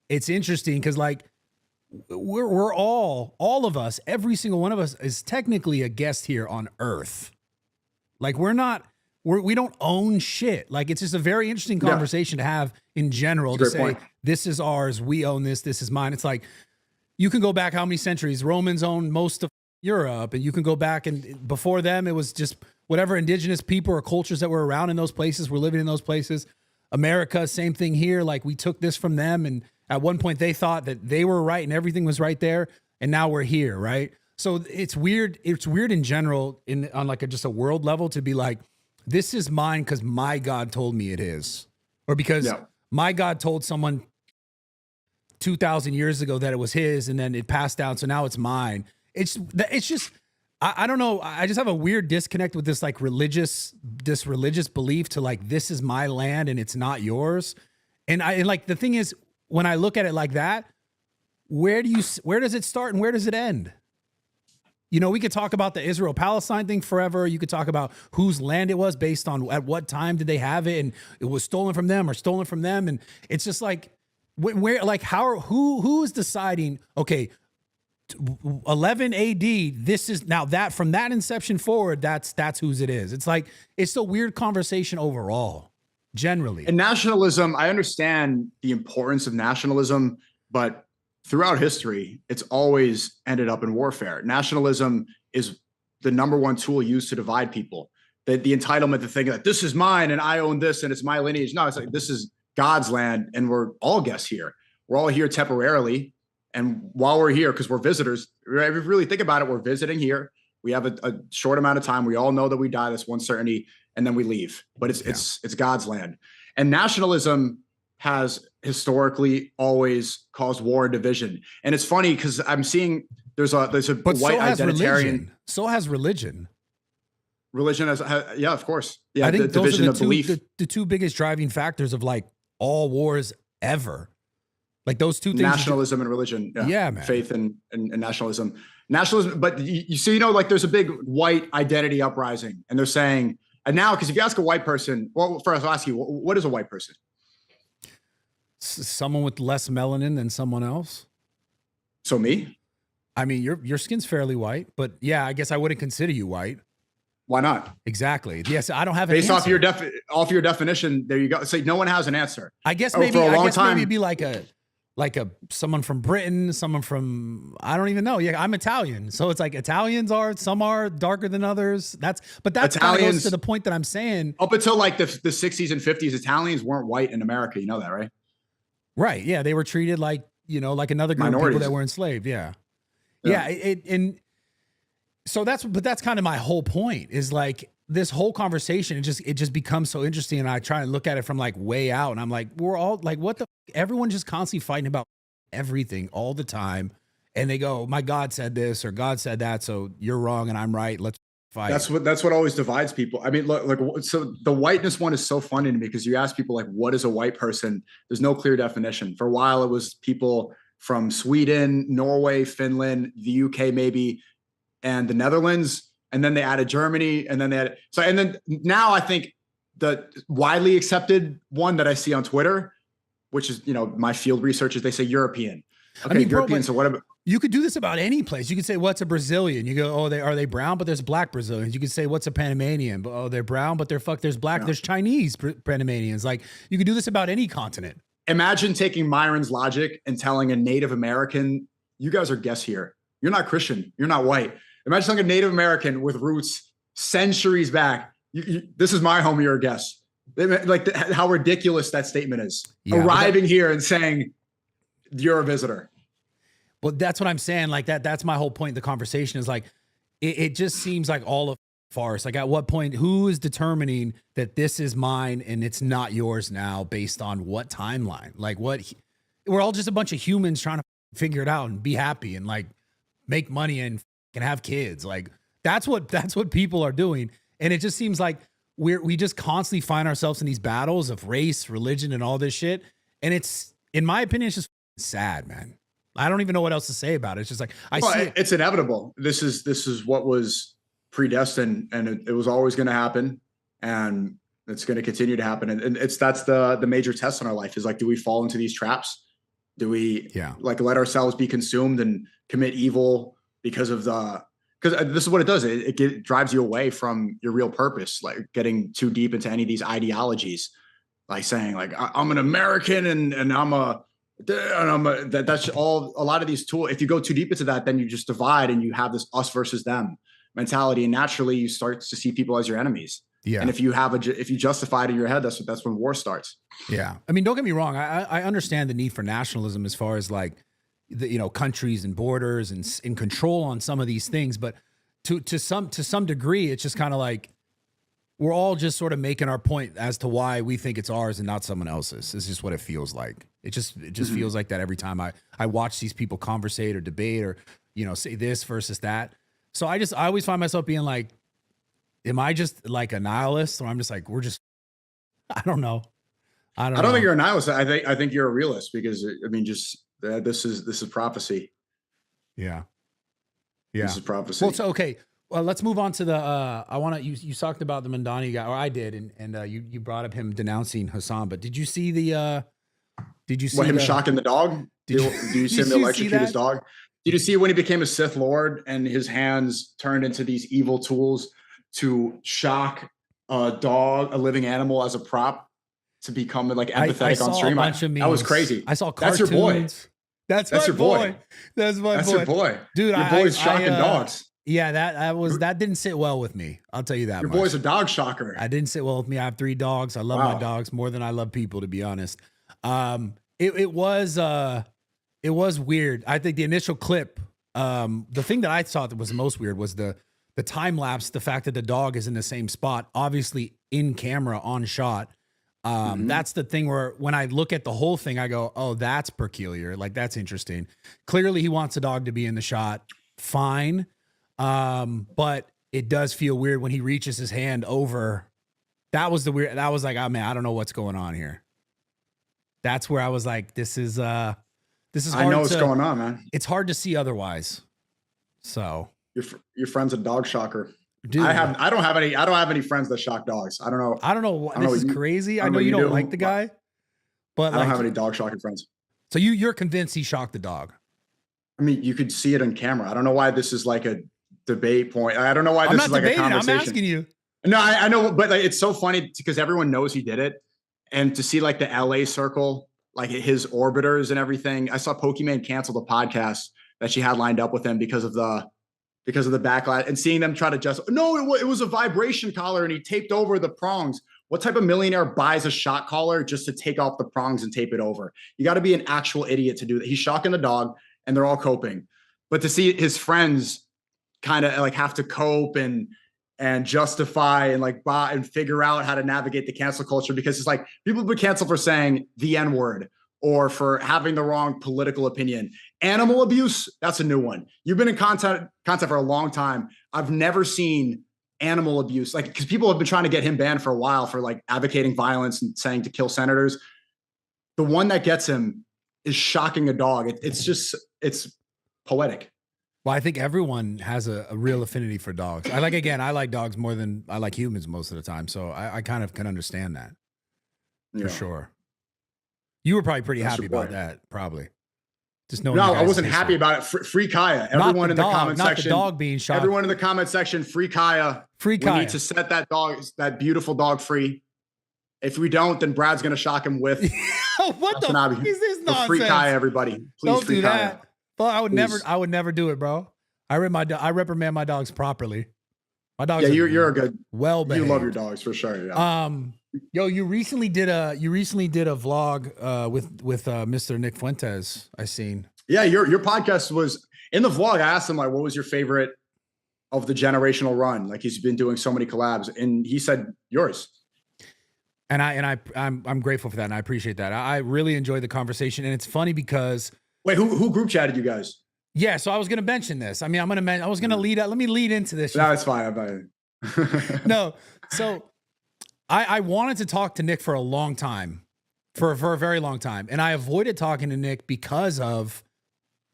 It's interesting because, like, we're all of us, every single one of us is technically a guest here on Earth. Like, we don't own shit. Like, it's just a very interesting conversation to have in general, to say, point. This is ours, we own this is mine. It's like, you can go back how many centuries? Romans owned most of Europe, and you can go back, and before them, it was just whatever indigenous people or cultures that were around in those places were living in those places. America, same thing here. Like, we took this from them, and at one point they thought that they were right and everything was right there, and now we're here, right? So it's weird. It's weird in general, on like just a world level, to be like, this is mine because my God told me it is, or because my God told someone 2,000 years ago that it was his, and then it passed down, so now it's mine. It's just, I don't know. I just have a weird disconnect with this like religious belief to like, this is my land and it's not yours. And like, the thing is, when I look at it like that, where does it start and where does it end? We could talk about the Israel-Palestine thing forever. You could talk about whose land it was based on at what time did they have it, and it was stolen from them or stolen from them. And it's just like, who is deciding, okay, 11 AD, this is now that from that inception forward, that's whose it is. It's like, it's a weird conversation overall, generally. And nationalism, I understand the importance of nationalism, but throughout history, it's always ended up in warfare. Nationalism is the number one tool used to divide people. The entitlement to think that this is mine and I own this and it's my lineage. No, it's like, this is God's land and we're all guests here. We're all here temporarily. And while we're here, because we're visitors, if you really think about it, we're visiting here. We have a short amount of time. We all know that we die, that's one certainty, and then we leave. But it's God's land. And nationalism has historically always caused war and division. And it's funny because I'm seeing there's a but white identitarian. So has religion. Religion has, yeah, of course. Yeah, I think the division of belief. The two biggest driving factors of like all wars ever. Like those two things. Nationalism and religion. Yeah, man. Faith and nationalism. Nationalism, but you see, like there's a big white identity uprising, and they're saying, And now, because if you ask a white person, well, first I'll ask you, what is a white person? Someone with less melanin than someone else. So me? I mean, your skin's fairly white, but yeah, I guess I wouldn't consider you white. Why not? Exactly. Yes, I don't have an based answer. off your definition. There you go. So no one has an answer. I guess maybe maybe it'd be like a someone from Britain, someone from I don't even know. Yeah, I'm Italian, so it's like Italians some are darker than others. That kind of goes to the point that I'm saying. Up until like the 60s and 50s, Italians weren't white in America. You know that, right? Right. Yeah, they were treated like like another group of people that were enslaved. Yeah. And so that's kind of my whole point is like this whole conversation. It just becomes so interesting. And I try and look at it from like way out. And I'm like, we're all like, what the, everyone's just constantly fighting about everything all the time. And they go, my God said this or God said that. So you're wrong and I'm right. Let's fight. That's what always divides people. I mean, look, so the whiteness one is so funny to me because you ask people like, what is a white person? There's no clear definition. For a while, it was people from Sweden, Norway, Finland, the UK, maybe, and the Netherlands. And then they added Germany. And then and then now I think the widely accepted one that I see on Twitter, which is, my field research is they say European. Okay, I mean, European. So what about? You could do this about any place. You could say, what's a Brazilian? You go, oh, are they brown? But there's black Brazilians. You could say, what's a Panamanian? Oh, they're brown, but there's black. Yeah. There's Chinese Panamanians. Like you could do this about any continent. Imagine taking Myron's logic and telling a Native American, you guys are guests here. You're not Christian. You're not white. Imagine telling a Native American with roots centuries back, this is my home, you're a guest. Like how ridiculous that statement is. Yeah, arriving here and saying, you're a visitor. Well, that's what I'm saying. Like that's my whole point. The conversation is like, it just seems like all of farce. Like at what point, who is determining that this is mine and it's not yours now based on what timeline? Like we're all just a bunch of humans trying to figure it out and be happy and like make money and have kids. Like that's what people are doing. And it just seems like we just constantly find ourselves in these battles of race, religion, and all this shit. And it's, in my opinion, it's just sad, man. I don't even know what else to say about it. It's just like, it's inevitable. This is what was predestined and it was always going to happen and it's going to continue to happen. And that's the major test in our life is like, do we fall into these traps? Do we like let ourselves be consumed and commit evil because this is what it does. It drives you away from your real purpose, like getting too deep into any of these ideologies, like saying like, I'm an American and that's all a lot of these tools. If you go too deep into that, then you just divide and you have this us versus them mentality. And naturally you start to see people as your enemies. Yeah. And if you justify it in your head, that's when war starts. Yeah. I mean, don't get me wrong. I understand the need for nationalism as far as like the, countries and borders and in control on some of these things. But to some degree, it's just kind of like, we're all just sort of making our point as to why we think it's ours and not someone else's. It's just what it feels like. It just feels like that every time I watch these people conversate or debate or, say this versus that. So I always find myself being like, am I just like a nihilist? Or I'm just like, I don't know. I don't think you're a nihilist. I think you're a realist because I mean, this is prophecy. Yeah. This is prophecy. Well, so, okay. Well, let's move on to the, you talked about the Mandani guy, or I did. And you brought up him denouncing Hassan, but did you see him shocking the dog? Did you see him electrocute his dog? Did you see when he became a Sith Lord and his hands turned into these evil tools to shock a dog, a living animal as a prop to become like empathetic on stream? That was crazy. I saw cartoons. That's your boy. That's your boy. That's my boy. That's your boy. Dude, your boy's shocking dogs. Yeah, that didn't sit well with me. I'll tell you that. Your boy's a dog shocker. I didn't sit well with me. I have 3 dogs. I love my dogs more than I love people, to be honest. It was weird. I think the initial clip, the thing that I thought that was the most weird was the time lapse, the fact that the dog is in the same spot, obviously in camera, on shot. That's the thing where when I look at the whole thing, I go, oh, that's peculiar. Like, that's interesting. Clearly he wants the dog to be in the shot. Fine. But it does feel weird when he reaches his hand over. That was like, oh man, I don't know what's going on here. That's where I was like, this is hard. I know what's going on, man. It's hard to see otherwise. So your friend's a dog shocker. Dude, I don't have any friends that shock dogs. I don't know. I don't know what this is crazy. I know what you you don't do, like the guy, but I don't like, have any dog shocking friends. so you're convinced he shocked the dog. I mean, you could see it on camera. I don't know why this is like a debate point. I don't know why I'm this not is like debating. a conversation. I'm asking you. No, I know, but like, it's so funny because everyone knows he did it. And to see like the LA circle, like his orbiters and everything. I saw Pokemon cancel the podcast that she had lined up with him because of the backlash, and seeing them try to it was a vibration collar and he taped over the prongs. What type of millionaire buys a shock collar just to take off the prongs and tape it over? You got to be an actual idiot to do that. He's shocking the dog and they're all coping. But to see his friends kind of like have to cope and justify and like and figure out how to navigate the cancel culture, because it's like people have been canceled for saying the N-word or for having the wrong political opinion. Animal abuse, that's a new one. You've been in content for a long time. I've never seen animal abuse, like, because people have been trying to get him banned for a while for like advocating violence and saying to kill senators. The one that gets him is shocking a dog. It's poetic. Well, I think everyone has a real affinity for dogs. I like dogs more than I like humans most of the time. So I kind of can understand that for sure. You were probably pretty happy about that, probably. Just knowing. No, I wasn't happy about it. Free Kaya. Everyone in the comment section. Not the dog being shot. Everyone in the comment section. Free Kaya. Free Kaya. We need to set that beautiful dog free. If we don't, then Brad's going to shock him with. What the fuck is this nonsense? Free Kaya, everybody. Please, don't free do Kaya. that. Well, I would never do it, bro. I reprimand my dogs properly. My dogs. Yeah, you're a good. Well behaved. You love your dogs for sure. Yeah. Yo, you recently did a vlog with Mr. Nick Fuentes. I seen. Yeah, your podcast was in the vlog. I asked him like, what was your favorite of the generational run? Like, he's been doing so many collabs, and he said yours. And I'm grateful for that, and I appreciate that. I really enjoyed the conversation, and it's funny because. Wait, who group chatted you guys? Yeah, so I was gonna mention this. I mean, I was gonna lead. Let me lead into this. No, it's fine. No, so I wanted to talk to Nick for a long time, for a very long time, and I avoided talking to Nick because of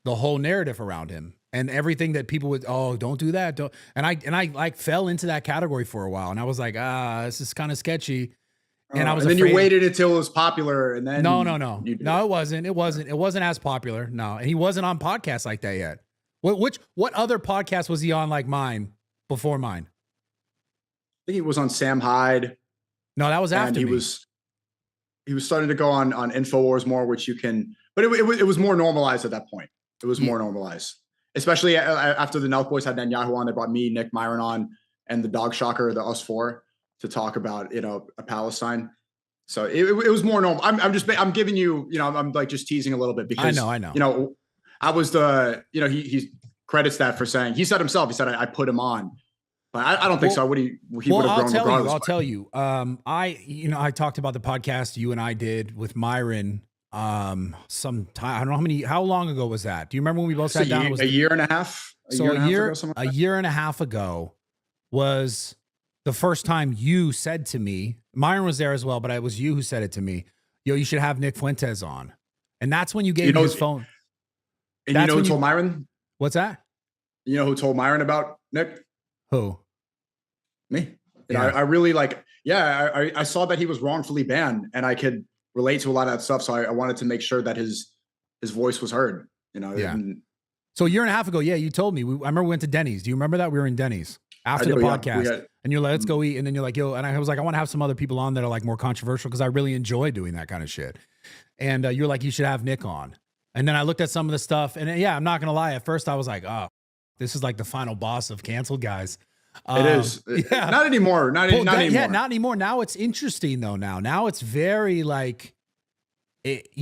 the whole narrative around him and everything that people would, don't do that, don't. And I like fell into that category for a while, and I was like, this is kind of sketchy. And I was. And then you waited until it was popular, and then no, it wasn't. It wasn't as popular. No, and he wasn't on podcasts like that yet. What other podcast was he on like mine before mine? I think he was on Sam Hyde. No, that was after he me. He was starting to go on InfoWars more, which you can, but it was more normalized at that point. It was more normalized, especially after the Nelk Boys had Netanyahu on. They brought me, Nick, Myron on, and the Dog Shocker, the Us Four, to talk about Palestine. So it was more normal. I'm giving you, I'm like just teasing a little bit because I know. I was he credits that for saying, he said himself, he said I put him on. But I don't think so. He would have grown regardless. I'll tell you. I talked about the podcast you and I did with Myron some time. I don't know how long ago was that? Do you remember when we both sat down? It was a year and a half. A year and a half ago was the first time you said to me, Myron was there as well, but it was you who said it to me. Yo, you should have Nick Fuentes on. And that's when you gave me his phone. And you know who told Myron? What's that? You know who told Myron about Nick? Who? Me. Yeah. I really I saw that he was wrongfully banned, and I could relate to a lot of that stuff. So I wanted to make sure that his voice was heard, Yeah. So a year and a half ago, you told me. I remember we went to Denny's. Do you remember that? We were in Denny's after the podcast. And you're like, let's go eat. And then you're like, yo, and I was like, I want to have some other people on that are like more controversial because I really enjoy doing that kind of shit. And you're like, you should have Nick on. And then I looked at some of the stuff, and I'm not going to lie. At first I was like, this is like the final boss of canceled guys. It is. Yeah. Not anymore. Not anymore. Yeah, not anymore. Now it's interesting though. Now it's very like,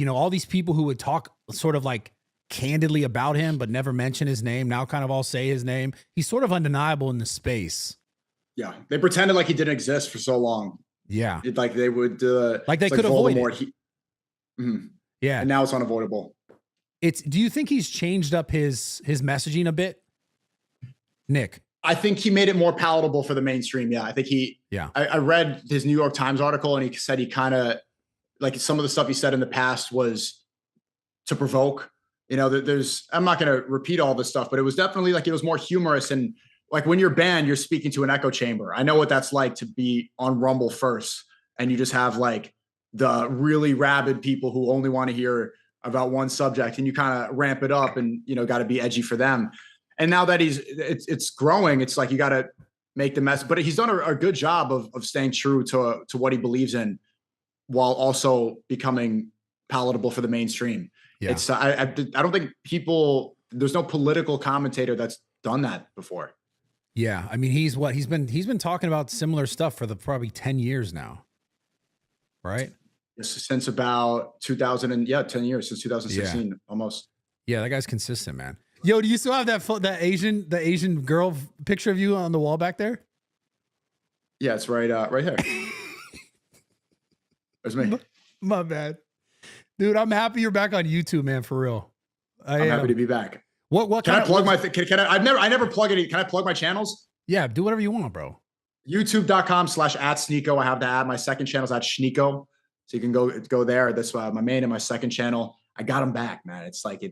all these people who would talk sort of like candidly about him, but never mention his name. Now kind of all say his name. He's sort of undeniable in the space. Yeah. They pretended like he didn't exist for so long. Yeah. Like they would, like they could avoid it. Yeah. And now it's unavoidable. Do you think he's changed up his messaging a bit? Nick? I think he made it more palatable for the mainstream. Yeah. I think I read his New York Times article, and he said he kind of like some of the stuff he said in the past was to provoke, I'm not going to repeat all this stuff, but it was definitely like, it was more humorous, and like when you're banned, you're speaking to an echo chamber. I know what that's like to be on Rumble first, and you just have like the really rabid people who only want to hear about one subject, and you kind of ramp it up and, you know, got to be edgy for them. And now that it's growing, it's like you got to make the mess. But he's done a good job of staying true to what he believes in, while also becoming palatable for the mainstream. Yeah. It's I don't think there's no political commentator that's done that before. Yeah, I mean, he's been talking about similar stuff for probably 10 years now, right? Since about 10 years, since 2016, almost. Yeah, that guy's consistent, man. Yo, do you still have that Asian girl picture of you on the wall back there? Yeah, it's right here. There's me. My bad, dude. I'm happy you're back on YouTube, man. For real, I'm happy to be back. What can I plug my? Can I? I never plug any. Can I plug my channels? Yeah, do whatever you want, bro. YouTube.com/@Sneako. I have to add my second channel is @Sneako, so you can go there. That's my main and my second channel. I got them back, man. It's like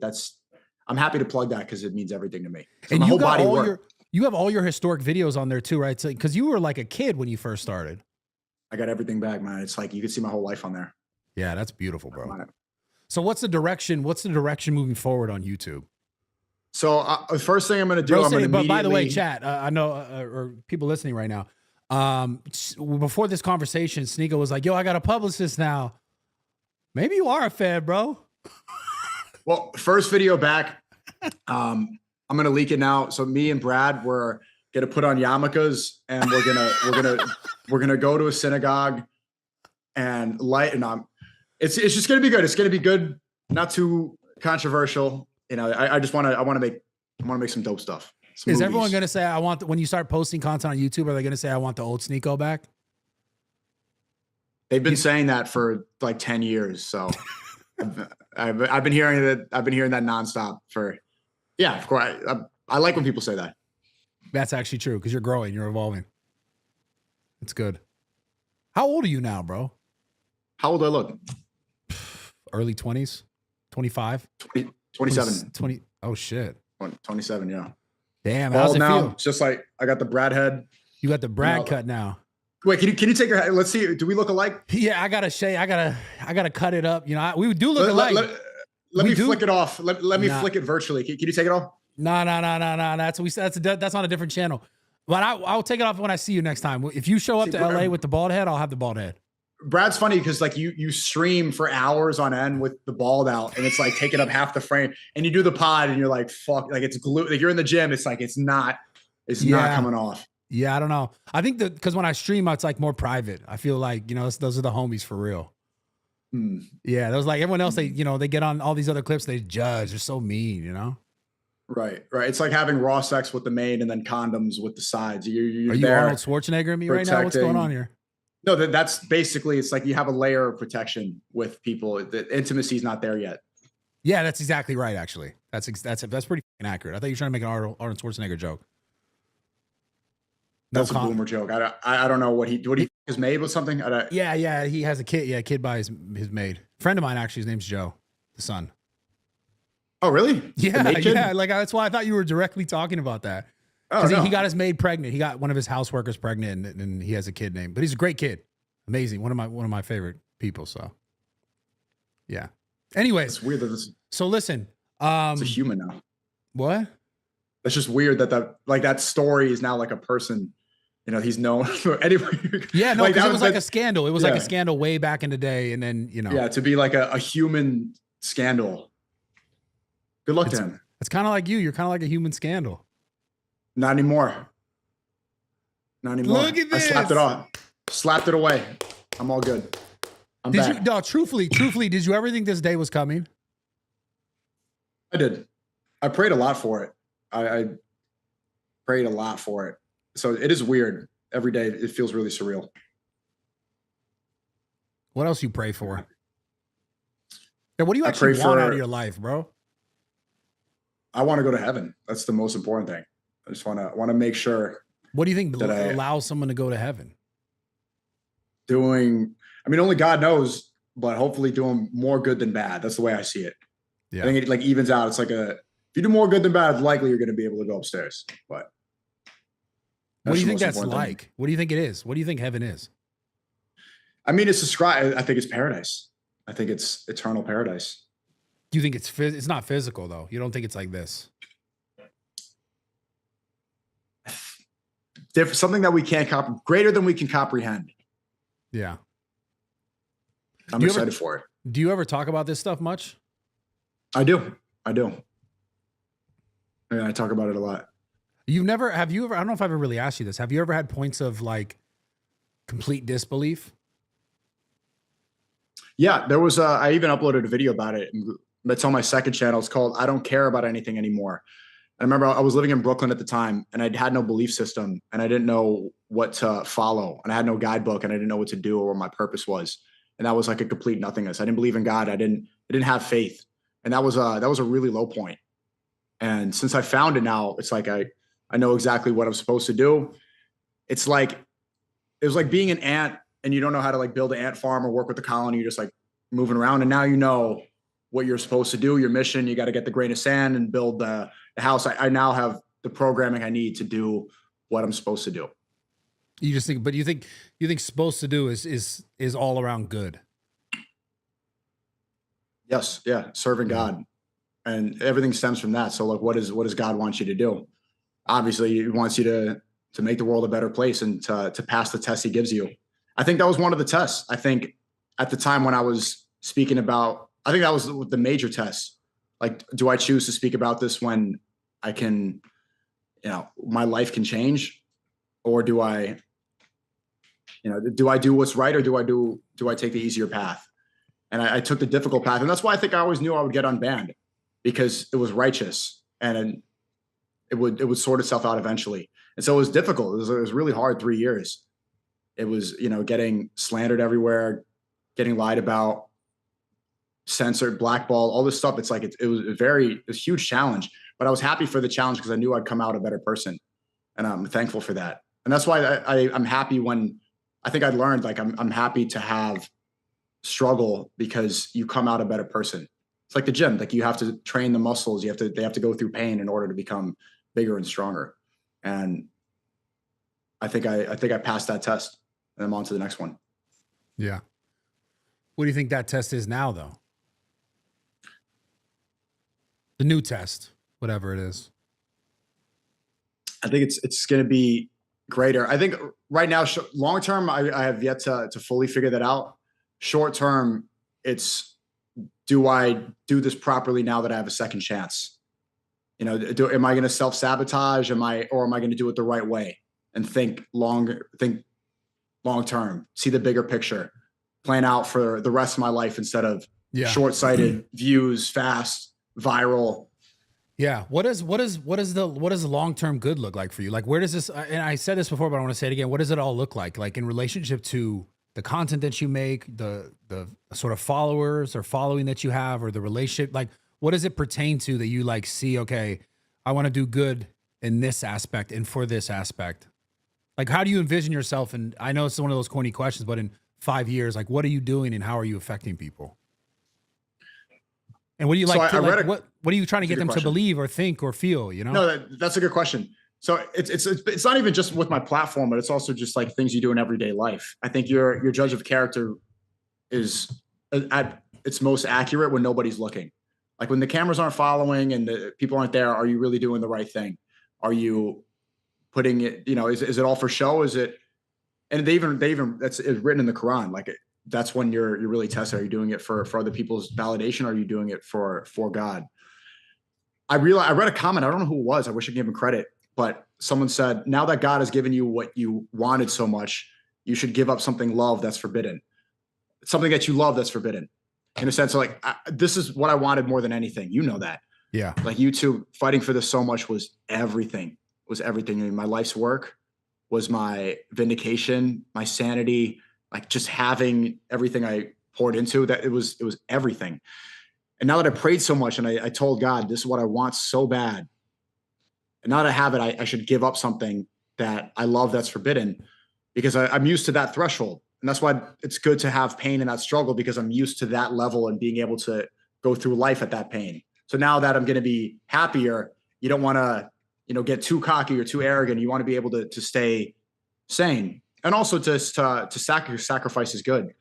I'm happy to plug that because it means everything to me. So and you have all your historic videos on there too, right? So because you were like a kid when you first started. I got everything back, man. It's like you can see my whole life on there. Yeah, that's beautiful, bro. So what's the direction moving forward on YouTube? So the first thing I'm going to do, but by the way, chat, I know, or people listening right now, before this conversation, Sneako was like, yo, I got a publicist now. Maybe you are a fan, bro. Well, first video back. I'm going to leak it now. So me and Brad were going to put on yarmulkes, and we're going to go to a synagogue and it's just going to be good. It's going to be good. Not too controversial. You know, I want to make some dope stuff. Is everyone going to say, when you start posting content on YouTube, are they going to say, I want the old Sneako back? They've been saying that for like 10 years. So I've been hearing that. I've been hearing that nonstop of course. I like when people say that. That's actually true. Cause you're growing, you're evolving. It's good. How old are you now, bro? How old do I look? Early 20s, 25, 27, 20. Oh shit. 27. Yeah. Damn. How's it feel? It's just like I got the Brad head. You got the Brad cut now. Wait, can you take your head? Let's see. Do we look alike? Yeah, I gotta cut it up. You know, we do look alike. Let me flick it off. Let me flick it virtually. Can you take it off? No. That's on a different channel. But I'll take it off when I see you next time. If you show up to LA with the bald head, I'll have the bald head. Brad's funny because like you stream for hours on end with the bald out, and it's like taking up half the frame. And you do the pod, and you're like, fuck, like it's glued. Like you're in the gym, it's like it's not coming off. Yeah, I don't know. I think because when I stream, it's like more private. I feel like, you know, those are the homies for real. Yeah, those like everyone else. They get on all these other clips. They judge. They're so mean, you know. Right. It's like having raw sex with the main and then condoms with the sides. You're Are you Arnold Schwarzenegger and me right now? What's going on here? No, that's basically, it's like you have a layer of protection with people. The intimacy is not there yet. Yeah, that's exactly right. Actually, that's pretty accurate. I thought you were trying to make an Arnold Schwarzenegger joke. That's a boomer joke. I don't know what he is made with something. Yeah, he has a kid. Yeah, a kid by his maid. Friend of mine actually. His name's Joe, the son. Oh, really? Yeah. Like that's why I thought you were directly talking about that. Because he got his maid pregnant. He got one of his house workers pregnant, and he has a kid named. But he's a great kid, amazing. One of my favorite people. So, yeah. Anyways, it's weird that this. So listen, it's a human now. What? That's just weird that story is now like a person. You know, he's known anyway. Yeah, no, because it was like a scandal. It was like a scandal way back in the day, and then Yeah, to be like a human scandal. Good luck to him. It's kind of like you. You're kind of like a human scandal. Not anymore. Look at this. I slapped it off. Slapped it away. I'm all good. I'm back. Truthfully, did you ever think this day was coming? I did. I prayed a lot for it. I prayed a lot for it. So it is weird. Every day it feels really surreal. What else you pray for? Yeah, what do you actually want out of your life, bro? I want to go to heaven. That's the most important thing. I just want to make sure. What do you think allows someone to go to heaven? Only God knows, but hopefully doing more good than bad. That's the way I see it. Yeah. I think it like evens out. It's like if you do more good than bad, likely you're going to be able to go upstairs. But What do you the think most that's important thing. like? What do you think it is? What do you think heaven is? I mean, it's described. I think it's paradise. I think it's eternal paradise. Do you think it's not physical though? You don't think it's like this? Something that we can't greater than we can comprehend. Yeah. I'm excited for it. Do you ever talk about this stuff much? I do. Yeah, I talk about it a lot. Have you ever, I don't know if I've ever really asked you this. Have you ever had points of like complete disbelief? Yeah, there was, I even uploaded a video about it. And it's on my second channel. It's called, I Don't Care About Anything Anymore. I remember I was living in Brooklyn at the time and I had no belief system and I didn't know what to follow and I had no guidebook and I didn't know what to do or what my purpose was. And that was like a complete nothingness. I didn't believe in God. I didn't have faith. And that was a really low point. And since I found it now, it's like, I know exactly what I'm supposed to do. It's like, it was like being an ant and you don't know how to like build an ant farm or work with the colony. You're just like moving around. And now you know what you're supposed to do, your mission. You got to get the grain of sand and build the house. I now have the programming I need to do what I'm supposed to do. You just think, but you think supposed to do is all around good. Yes. Yeah. Serving God and everything stems from that. So like, what does God want you to do? Obviously he wants you to make the world a better place and to pass the test he gives you. I think that was one of the tests. I think at the time when I was speaking about, I think that was the major test. Like, do I choose to speak about this when I can, my life can change, or do I do what's right, or do I take the easier path? And I took the difficult path. And that's why I think I always knew I would get unbanned, because it was righteous and it would sort itself out eventually. And so it was difficult. It was really hard 3 years. It was, getting slandered everywhere, getting lied about, censored, blackballed, all this stuff. It's like, it was a huge challenge, but I was happy for the challenge because I knew I'd come out a better person. And I'm thankful for that. And that's why I'm happy when I think I learned, like, I'm happy to have struggle because you come out a better person. It's like the gym, like you have to train the muscles. They have to go through pain in order to become bigger and stronger. And I think I passed that test and I'm on to the next one. Yeah. What do you think that test is now though? The new test, whatever it is. I think it's going to be greater. I think right now, long term, I have yet to fully figure that out. Short term, it's, do I do this properly now that I have a second chance? Am I going to self-sabotage? Am I going to do it the right way and think long term, see the bigger picture, plan out for the rest of my life instead of short-sighted views, fast, viral. Yeah. What does the long-term good look like for you? Like, where does this, and I said this before, but I want to say it again. What does it all look like in relationship to the content that you make, the sort of followers or following that you have, or the relationship? Like, what does it pertain to that you like see, okay, I want to do good in this aspect and for this aspect? Like, how do you envision yourself? And I know it's one of those corny questions, but in 5 years, like, what are you doing and how are you affecting people? And what do you like? What are you trying to get them to believe or think or feel? No, that's a good question. So it's not even just with my platform, but it's also just like things you do in everyday life. I think your judge of character is at its most accurate when nobody's looking. Like when the cameras aren't following and the people aren't there, are you really doing the right thing? Are you putting it, is it all for show? Is it, and they even it's written in the Quran. Like that's when you're really tested. Are you doing it for other people's validation? Or are you doing it for God? I read a comment. I don't know who it was. I wish I could give him credit, but someone said, now that God has given you what you wanted so much, you should give up something that's forbidden. Something that you love that's forbidden. In a sense, so like, this is what I wanted more than anything. You know that. Yeah. Like YouTube, fighting for this so much was everything. I mean, my life's work was my vindication, my sanity, like just having everything I poured into that. It was everything. And now that I prayed so much and I told God, this is what I want so bad. And now that I have it, I should give up something that I love that's forbidden, because I'm used to that threshold. And that's why it's good to have pain in that struggle, because I'm used to that level and being able to go through life at that pain. So now that I'm going to be happier, you don't want to get too cocky or too arrogant. You want to be able to stay sane, and also to sacrifice is good.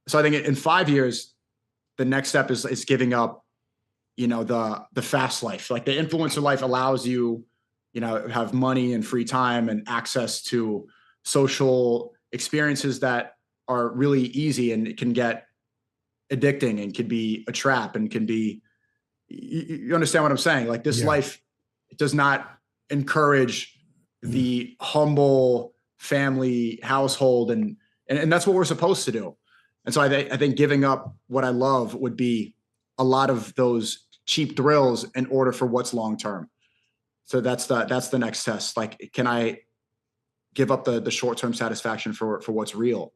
So I think in 5 years, the next step is giving up, the fast life. Like the influencer life allows you, have money and free time and access to social experiences that are really easy, and it can get addicting and can be a trap and can be, you understand what I'm saying? Like this life does not encourage the humble family household, and that's what we're supposed to do. And so I think giving up what I love would be a lot of those cheap thrills in order for what's long-term. So that's the next test. Like, can I give up the short-term satisfaction for what's real?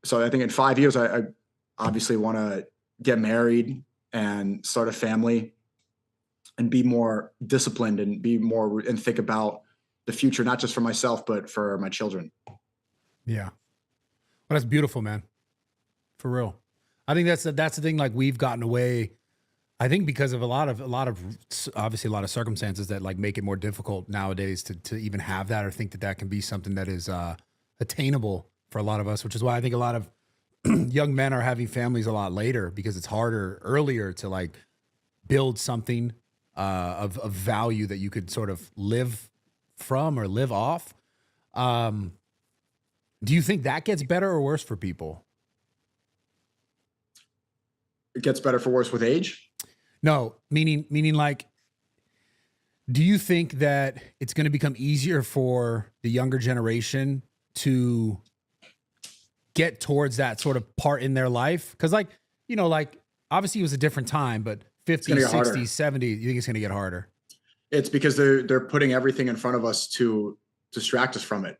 So I think in 5 years, I obviously want to get married and start a family and be more disciplined and think about the future, not just for myself, but for my children. Yeah. Well, that's beautiful, man. For real. I think that's the thing. Like we've gotten away, I think because of a lot of obviously a lot of circumstances that like make it more difficult nowadays to even have that or think that can be something that is attainable for a lot of us, which is why I think a lot of young men are having families a lot later, because it's harder earlier to like build something of value that you could sort of live from or live off. Do you think that gets better or worse for people? It gets better for worse with age? No, meaning like, do you think that it's going to become easier for the younger generation to get towards that sort of part in their life? Because like, like obviously it was a different time, but 50s, 60s, 70s, you think it's going to get harder? It's because they're putting everything in front of us to distract us from it.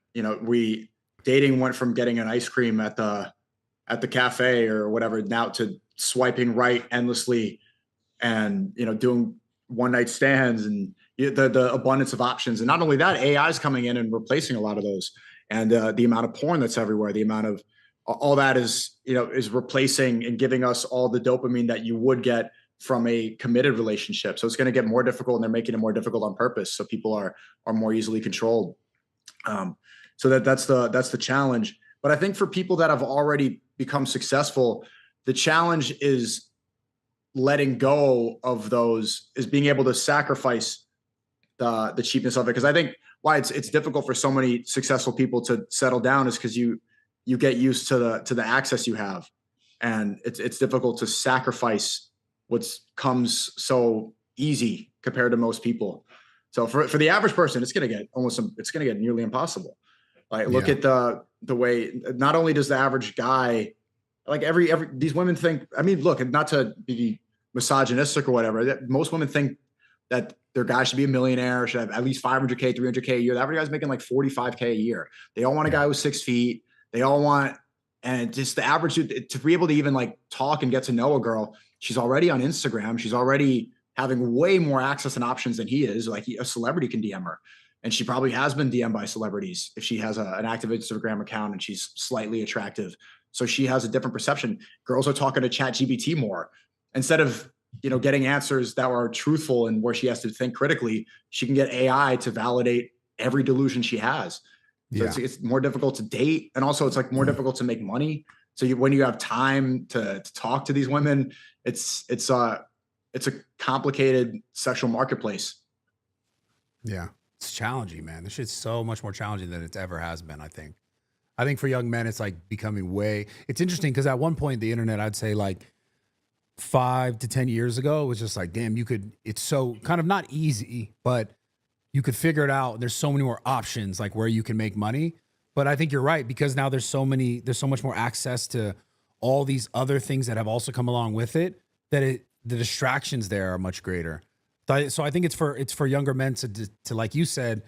Dating went from getting an ice cream at the cafe or whatever now to swiping right endlessly and, doing one night stands and the abundance of options. And not only that, AI is coming in and replacing a lot of those. And the amount of porn that's everywhere, the amount of all that is replacing and giving us all the dopamine that you would get from a committed relationship. So it's going to get more difficult, and they're making it more difficult on purpose. So people are more easily controlled. So that's the challenge. But I think for people that have already become successful, the challenge is letting go of those, is being able to sacrifice the cheapness of it. Because I think why it's difficult for so many successful people to settle down is because you get used to the access you have, and it's difficult to sacrifice what comes so easy compared to most people. So for the average person, it's going to get nearly impossible. Like look at the way, not only does the average guy, like every these women think, I mean, look, not to be misogynistic or whatever, that most women think that their guy should be a millionaire, should have at least 500K, 300K a year. The average guy's making like 45K a year. They all want a guy who's 6 feet. They all want, and just the average to be able to even like talk and get to know a girl, she's already on Instagram. She's already having way more access and options than he is. Like a celebrity can DM her. And she probably has been DM'd by celebrities if she has an active Instagram account and she's slightly attractive. So she has a different perception. Girls are talking to ChatGPT more. Instead of, getting answers that are truthful and where she has to think critically, she can get AI to validate every delusion she has. So it's more difficult to date. And also it's like more difficult to make money. So when you have time to talk to these women, it's a complicated sexual marketplace. Yeah. It's challenging, man. This shit's so much more challenging than it ever has been, I think. I think for young men, it's like becoming it's interesting because at one point, the internet, I'd say like 5 to 10 years ago, it was just like, damn, it's so kind of not easy, but you could figure it out. There's so many more options like where you can make money. But I think you're right, because now there's so much more access to all these other things that have also come along with it, that the distractions there are much greater. So I think it's for younger men to like you said,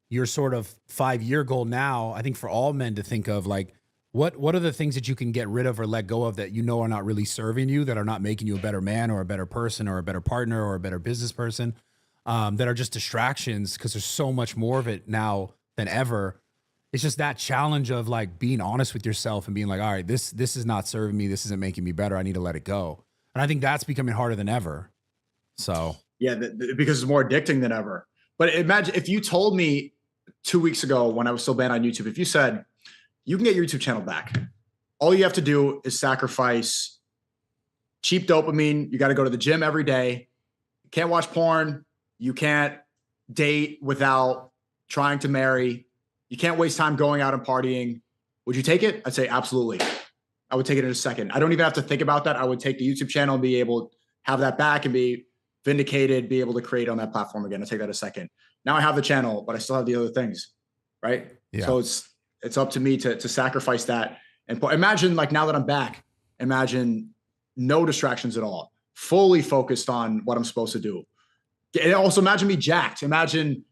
your sort of 5-year goal now, I think for all men to think of like, what are the things that you can get rid of or let go of that are not really serving you, that are not making you a better man or a better person or a better partner or a better business person, that are just distractions, because there's so much more of it now than ever. It's just that challenge of like being honest with yourself and being like, all right, this is not serving me. This isn't making me better. I need to let it go. And I think that's becoming harder than ever. So yeah, because it's more addicting than ever. But imagine if you told me 2 weeks ago when I was still banned on YouTube, if you said you can get your YouTube channel back, all you have to do is sacrifice cheap dopamine. You got to go to the gym every day. You can't watch porn. You can't date without trying to marry. You can't waste time going out and partying. Would you take it? I'd say absolutely. I would take it in a second. I don't even have to think about that. I would take the YouTube channel and be able to have that back and be vindicated, be able to create on that platform again. I'll take that a second. Now I have the channel, but I still have the other things, right? Yeah. So it's up to me to sacrifice that. And imagine like now that I'm back, imagine no distractions at all, fully focused on what I'm supposed to do. And also imagine me jacked. Imagine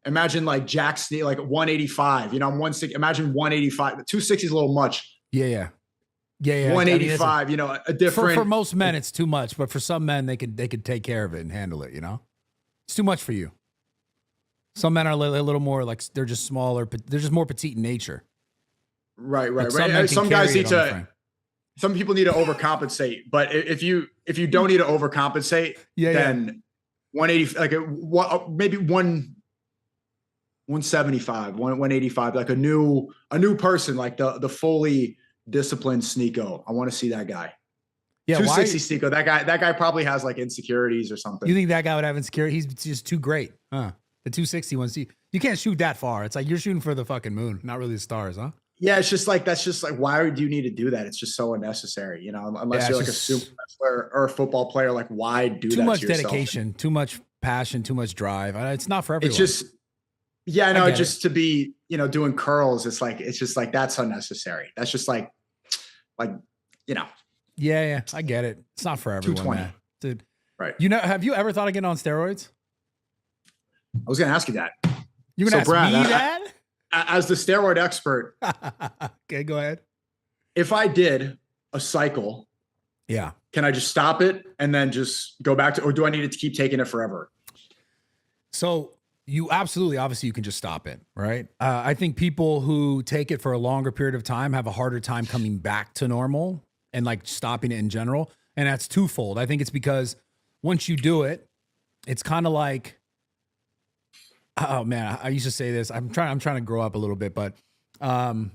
like Jack's like 185, you know, I'm 160, imagine 185, 260 is a little much. Yeah. 185, I mean, you know, a different. For most men, it's too much, but for some men, they could take care of it and handle it. You know, it's too much for you. Some men are a little more like they're just smaller, but they're just more petite in nature. Right. Some guys need to. Some people need to overcompensate, but if you don't need to overcompensate, then 180, like maybe 175, 185, like a new person, like the fully disciplined Sneako. I want to see that guy. Yeah, 260 Sneako. That guy probably has like insecurities or something. You think that guy would have insecurity? He's just too great, huh? The 260 ones, you can't shoot that far. It's like you're shooting for the fucking moon, not really the stars, huh? Yeah, it's just like, that's just like, why do you need to do that? It's just so unnecessary, you know, unless you're like a super wrestler or a football player, like why do that? Too much dedication, too much passion, too much drive. It's not for everyone. It's just, yeah, no, just to be, you know, doing curls. It's just like, that's unnecessary. That's just like, you know. Yeah, I get it. It's not for everyone, man. Dude. Right. You know, have you ever thought of getting on steroids? I was going to ask you that. You're going to ask me that? As the steroid expert. Okay, go ahead. If I did a cycle, can I just stop it and then just go back to, or do I need to keep taking it forever? So you obviously you can just stop it, right? I think people who take it for a longer period of time have a harder time coming back to normal and like stopping it in general. And that's twofold. I think it's because once you do it, it's kind of like, oh man, I used to say this. I'm trying to grow up a little bit, but I'm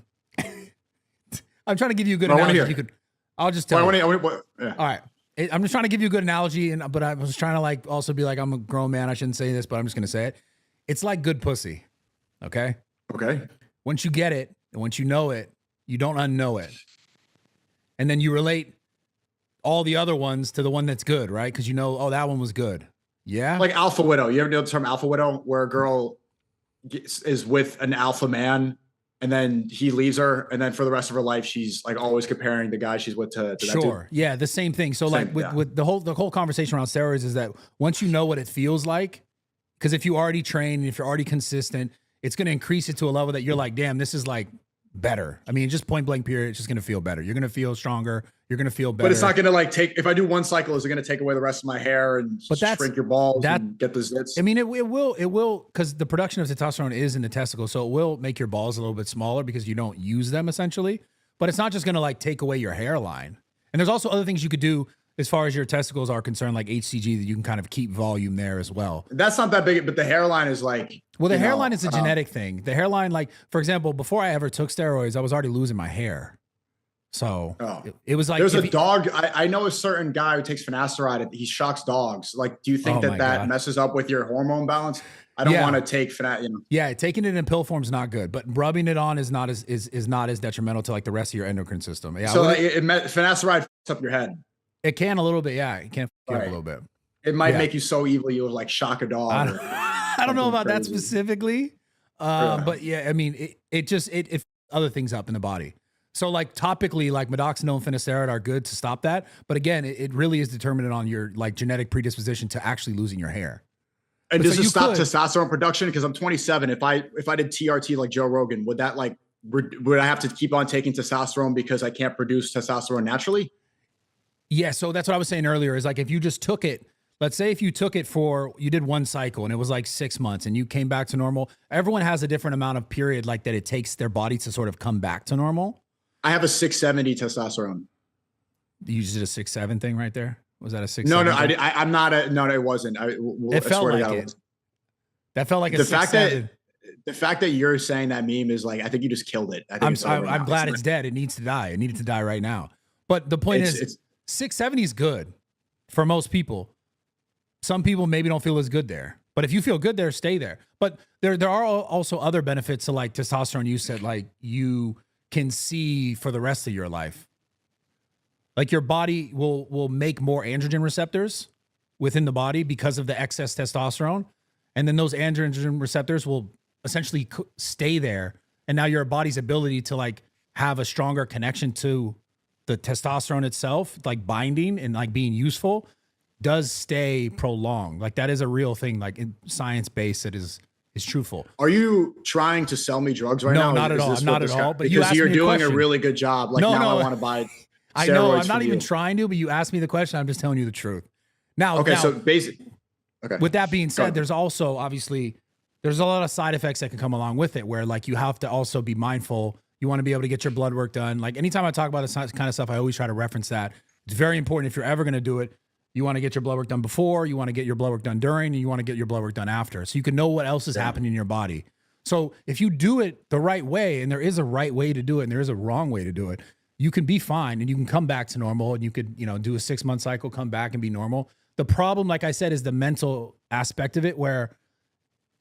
trying to give you a good analogy. I'll just tell you. All right. I'm just trying to give you a good analogy, but I was trying to like also be like, I'm a grown man. I shouldn't say this, but I'm just going to say it. It's like good pussy. Okay. Okay. Once you get it, and once you know it, you don't unknow it. And then you relate all the other ones to the one that's good, right? Because you know, oh, that one was good. Yeah. Like alpha widow. You ever know the term alpha widow, where a girl is with an alpha man and then he leaves her, and then for the rest of her life, she's like always comparing the guy she's with to that dude? Yeah. The same thing. So with the whole conversation around steroids is that once you know what it feels like, because if you already train, if you're already consistent, it's going to increase it to a level that you're like, damn, this is like better. I mean, just point blank period. It's just going to feel better. You're going to feel stronger. You're going to feel better. But it's not going to like if I do one cycle, is it going to take away the rest of my hair and shrink your balls and get the zits? I mean, it will, because the production of testosterone is in the testicles. So it will make your balls a little bit smaller because you don't use them essentially, but it's not just going to like take away your hairline. And there's also other things you could do as far as your testicles are concerned, like HCG, that you can kind of keep volume there as well. That's not that big, but the hairline is like, well, the hairline is a genetic thing. The hairline, like, for example, before I ever took steroids, I was already losing my hair. So it was like, there's a dog. I know a certain guy who takes finasteride. He shocks dogs. Like, do you think that messes up with your hormone balance? I don't want to take Yeah, taking it in pill form is not good, but rubbing it on is not as detrimental to like the rest of your endocrine system. Yeah. So finasteride fucks up your head. It can a little bit. Yeah, it can fuck up a little bit. It might make you so evil you'll like shock a dog. I don't know about that specifically, but yeah, I mean, it other things up in the body. So like topically, like minoxidil and finasteride are good to stop that. But again, it really is determined on your like genetic predisposition to actually losing your hair. And does it stop testosterone production? Because I'm 27. If I did TRT like Joe Rogan, would that like would I have to keep on taking testosterone because I can't produce testosterone naturally? Yeah, so that's what I was saying earlier is like if you just took it, let's say if you took it you did one cycle and it was like 6 months and you came back to normal, everyone has a different amount of period like that it takes their body to sort of come back to normal. I have a 670 testosterone. You just did a 6.7 thing right there? Was that a 6.7? No, I'm not no, it wasn't. It felt like it. That felt like a The 6, fact 7. that the fact that you're saying that meme is like, I think you just killed it. I think I'm glad it's dead. It needs to die. It needed to die right now. But the point is, 670 is good for most people. Some people maybe don't feel as good there. But if you feel good there, stay there. But there are also other benefits to like testosterone use that like you can see for the rest of your life. Like your body will make more androgen receptors within the body because of the excess testosterone. And then those androgen receptors will essentially stay there. And now your body's ability to like have a stronger connection to the testosterone itself, like binding and like being useful, does stay prolonged. Like that is a real thing, like in science-based, it is truthful. Are you trying to sell me drugs right now? No, not at all. Not at all. But because you're doing a question. really good job. Like now I want to buy steroids. I know, I'm not even trying to, but you asked me the question. I'm just telling you the truth. Now, okay, so basically, okay. With that being said, there's also obviously there's a lot of side effects that can come along with it where like you have to also be mindful. You want to be able to get your blood work done. Like anytime I talk about this kind of stuff, I always try to reference that. It's very important if you're ever going to do it. You want to get your blood work done before, you want to get your blood work done during, and you want to get your blood work done after. So you can know what else is happening in your body. So if you do it the right way, and there is a right way to do it, and there is a wrong way to do it, you can be fine and you can come back to normal and you could, do a 6-month cycle, come back and be normal. The problem, like I said, is the mental aspect of it where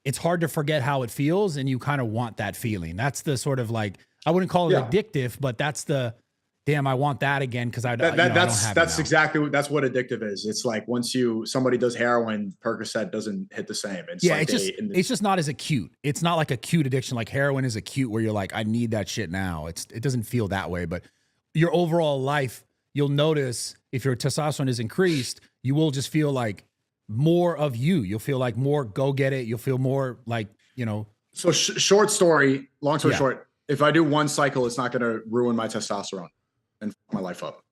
it's hard to forget how it feels and you kind of want that feeling. That's the sort of like, I wouldn't call it addictive, but that's the, damn, I want that again because that's exactly what addictive is. It's like once somebody does heroin, Percocet doesn't hit the same. It's just not as acute. It's not like acute addiction. Like heroin is acute where you're like, I need that shit now. It doesn't feel that way, but your overall life, you'll notice if your testosterone is increased, you will just feel like more of you. You'll feel like more go get it. You'll feel more like, So short story, long story short, if I do one cycle, it's not going to ruin my testosterone and fuck my life up.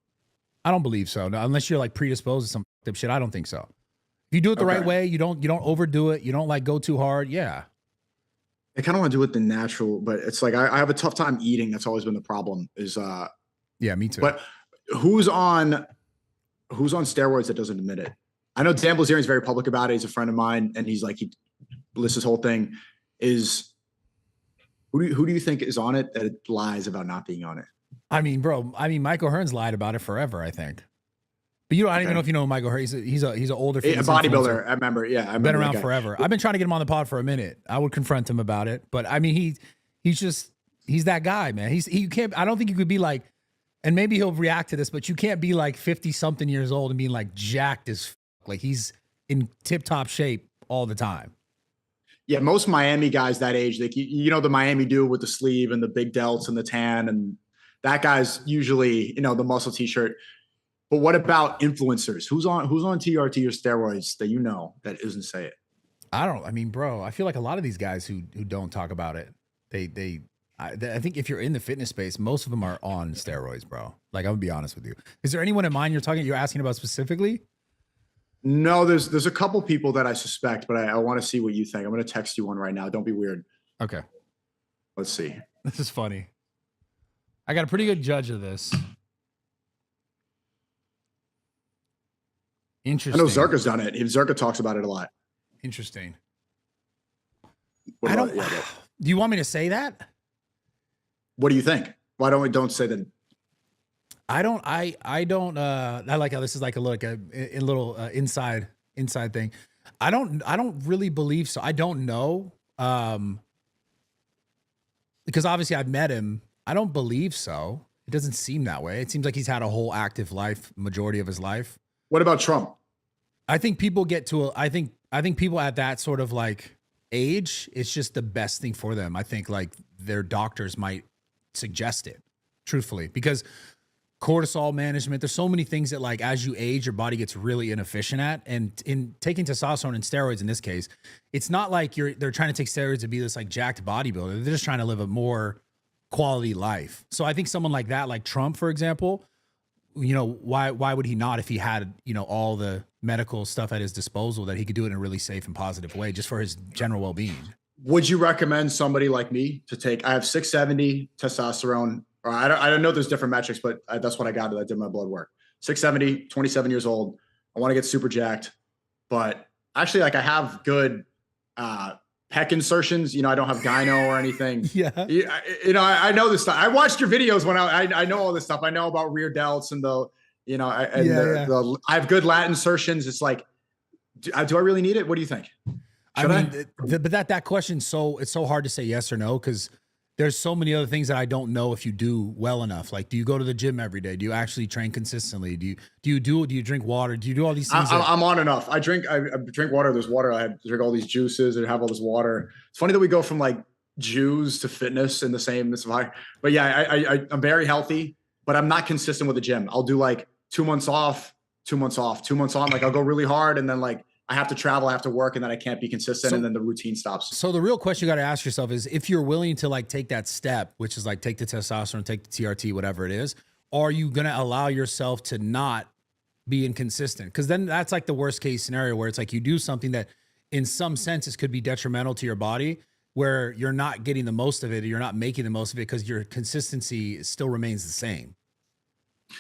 I don't believe so. No, unless you're like predisposed to some shit. I don't think so. If you do it the right way, you don't overdo it. You don't like go too hard. Yeah. I kind of want to do it the natural, but it's like, I have a tough time eating. That's always been the problem is, yeah, me too. But who's on steroids that doesn't admit it? I know Dan Blazerian is very public about it. He's a friend of mine, and he's like, he lists his whole thing. Who do you think is on it that lies about not being on it? I mean, bro. Michael Hearn's lied about it forever, I think. But I don't even know if you know Michael Hearn. He's an older bodybuilder. I remember. Yeah, I've been around forever. I've been trying to get him on the pod for a minute. I would confront him about it, but I mean, he's that guy, man. He can't. I don't think you could be like. And maybe he'll react to this, but you can't be like 50-something years old and being like jacked as like he's in tip-top shape all the time. Yeah, most Miami guys that age, like the Miami dude with the sleeve and the big delts and the tan, and that guy's usually the muscle t-shirt. But what about influencers? Who's on TRT or steroids that isn't say it? I mean, bro, I feel like a lot of these guys who don't talk about it, I think if you're in the fitness space, most of them are on steroids, bro. Like, I'm gonna be honest with you. Is there anyone in mind you're asking about specifically? No, there's a couple people that I suspect, but I want to see what you think. I'm gonna text you one right now. Don't be weird. Okay. Let's see. This is funny. I got a pretty good judge of this. Interesting. I know Zerka's done it. Zerka talks about it a lot. Interesting. Do you want me to say that? What do you think? Why don't say that? I don't I like how this is like a little inside thing. I don't really believe so. I don't know. Because obviously I've met him. I don't believe so. It doesn't seem that way. It seems like he's had a whole active life, majority of his life. What about Trump? I think people I think people at that sort of like age, it's just the best thing for them. I think like their doctors might suggest it, truthfully, because cortisol management, there's so many things that like as you age, your body gets really inefficient at. And in taking testosterone and steroids in this case, it's not like they're trying to take steroids to be this like jacked bodybuilder. They're just trying to live a more quality life. So I think someone like that, like Trump, for example, why would he not, if he had, all the medical stuff at his disposal, that he could do it in a really safe and positive way just for his general well-being? Would you recommend somebody like me to take, I have 670 testosterone, or I don't know there's different metrics, but that's what I got. I did my blood work. 670, 27 years old. I want to get super jacked, but actually like I have good pec insertions. You know, I don't have gyno or anything. Yeah. You know, I know this stuff. I watched your videos when I know all this stuff. I know about rear delts and the I have good lat insertions. It's like, do I really need it? What do you think? But that question, it's so hard to say yes or no, because there's so many other things that I don't know if you do well enough. Like, do you go to the gym every day? Do you actually train consistently? Do you drink water? Do you do all these things? I'm on enough. I drink water. There's water. I drink all these juices and have all this water. It's funny that we go from like Jews to fitness in the same. But yeah, I'm very healthy, but I'm not consistent with the gym. I'll do like 2 months off, 2 months off, 2 months on. Like I'll go really hard, and then like I have to travel, I have to work, and then I can't be consistent, and then the routine stops. So the real question you got to ask yourself is, if you're willing to like take that step, which is like take the testosterone, take the TRT, whatever it is, are you going to allow yourself to not be inconsistent? Because then that's like the worst case scenario, where it's like you do something that in some senses could be detrimental to your body, where you're not getting the most of it, or you're not making the most of it because your consistency still remains the same.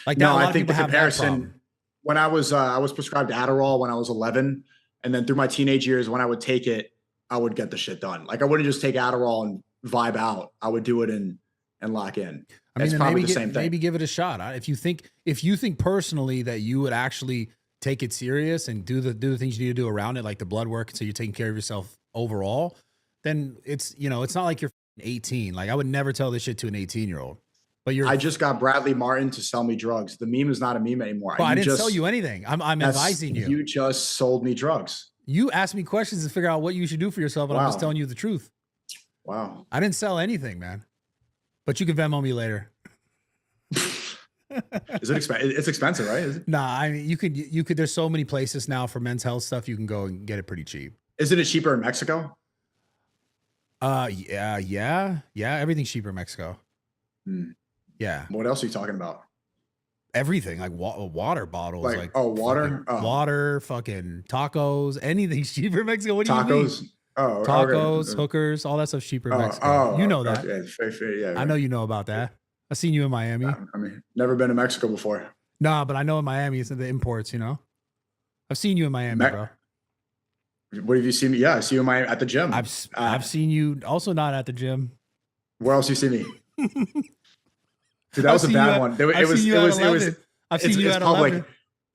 Like, no, I think the comparison, when I was prescribed Adderall when I was 11. And then through my teenage years, when I would take it, I would get the shit done. Like I wouldn't just take Adderall and vibe out. I would do it and lock in. I mean, it's probably the same thing. Maybe give it a shot. If you think personally that you would actually take it serious and do the things you need to do around it, like the blood work, so you're taking care of yourself overall, then it's not like you're 18. Like I would never tell this shit to an 18-year-old. But I just got Bradley Martyn to sell me drugs. The meme is not a meme anymore. Well, I didn't sell you anything. I'm advising you. You just sold me drugs. You asked me questions to figure out what you should do for yourself, and I'm just telling you the truth. Wow. I didn't sell anything, man. But you can Venmo me later. Is it expensive? It's expensive, right? Is it? Nah, I mean, you could. There's so many places now for men's health stuff. You can go and get it pretty cheap. Isn't it cheaper in Mexico? Yeah. Everything's cheaper in Mexico. Yeah. What else are you talking about? Everything, like water bottles, like water, water, fucking tacos, anything's cheaper in Mexico. What do you mean? Tacos, hookers, all that stuff's cheaper in Mexico. You know that. Okay. Yeah. I know you know about that. I've seen you in Miami. I mean, never been to Mexico before. Nah, but I know in Miami it's the imports. You know, I've seen you in Miami, bro. What have you seen me? Yeah, I see you in Miami at the gym. I've seen you also not at the gym. Where else you see me? Dude, that was a bad one. I've seen you at 11.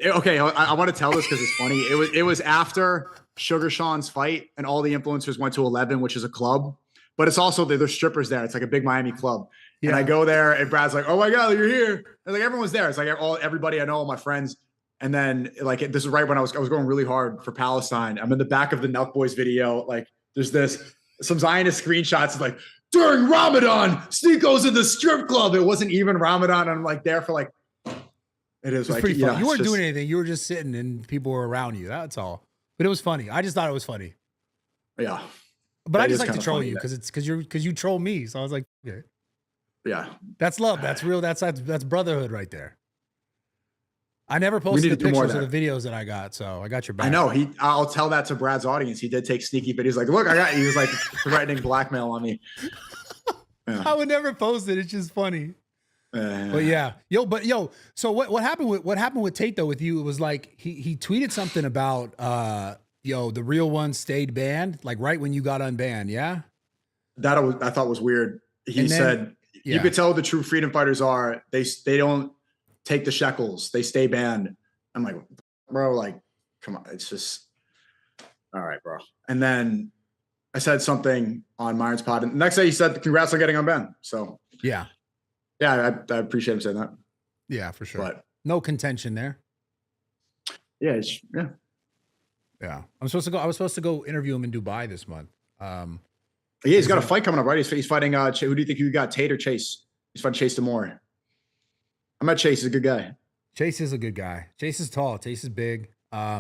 Okay, I want to tell this because it's funny. It was after Sugar Sean's fight, and all the influencers went to 11, which is a club, but it's also there's strippers there. It's like a big Miami club, and I go there, and Brad's like, "Oh my god, you're here!" And like everyone's there. It's like everybody I know, all my friends. And then like this is right when I was going really hard for Palestine. I'm in the back of the Nelk Boys video. Like there's some Zionist screenshots. It's like, during Ramadan, Sneako's in the strip club. It wasn't even Ramadan. I'm like there for like, it is like, pretty funny. You weren't doing anything. You were just sitting and people were around you. That's all. But it was funny. I just thought it was funny. Yeah. But I just like to troll you because you troll me. So I was like, okay. Yeah. That's love. That's real. That's brotherhood right there. I never posted the pictures of the videos that I got, so I got your back. I know. I'll tell that to Brad's audience. He did take sneaky videos. Like, look, he was like threatening blackmail on me. Yeah. I would never post it. It's just funny. But yeah, so what happened with Tate though with you? It was like he tweeted something about the real one stayed banned, like right when you got unbanned. Yeah, I thought was weird. He said you could tell who the true freedom fighters are. They don't take the shekels. They stay banned. I'm like, bro, like, come on. It's just, all right, bro. And then I said something on Martyn's pod. And the next day he said, congrats on getting unbanned. So yeah, I appreciate him saying that. Yeah, for sure. But no contention there. Yeah. Yeah. I was supposed to go interview him in Dubai this month. Yeah, he's got a fight coming up, right? He's fighting, who do you think you got, Tate or Chase? He's fighting Chase Demore. I met Chase. He's a good guy. Chase is a good guy. Chase is tall. Chase is big,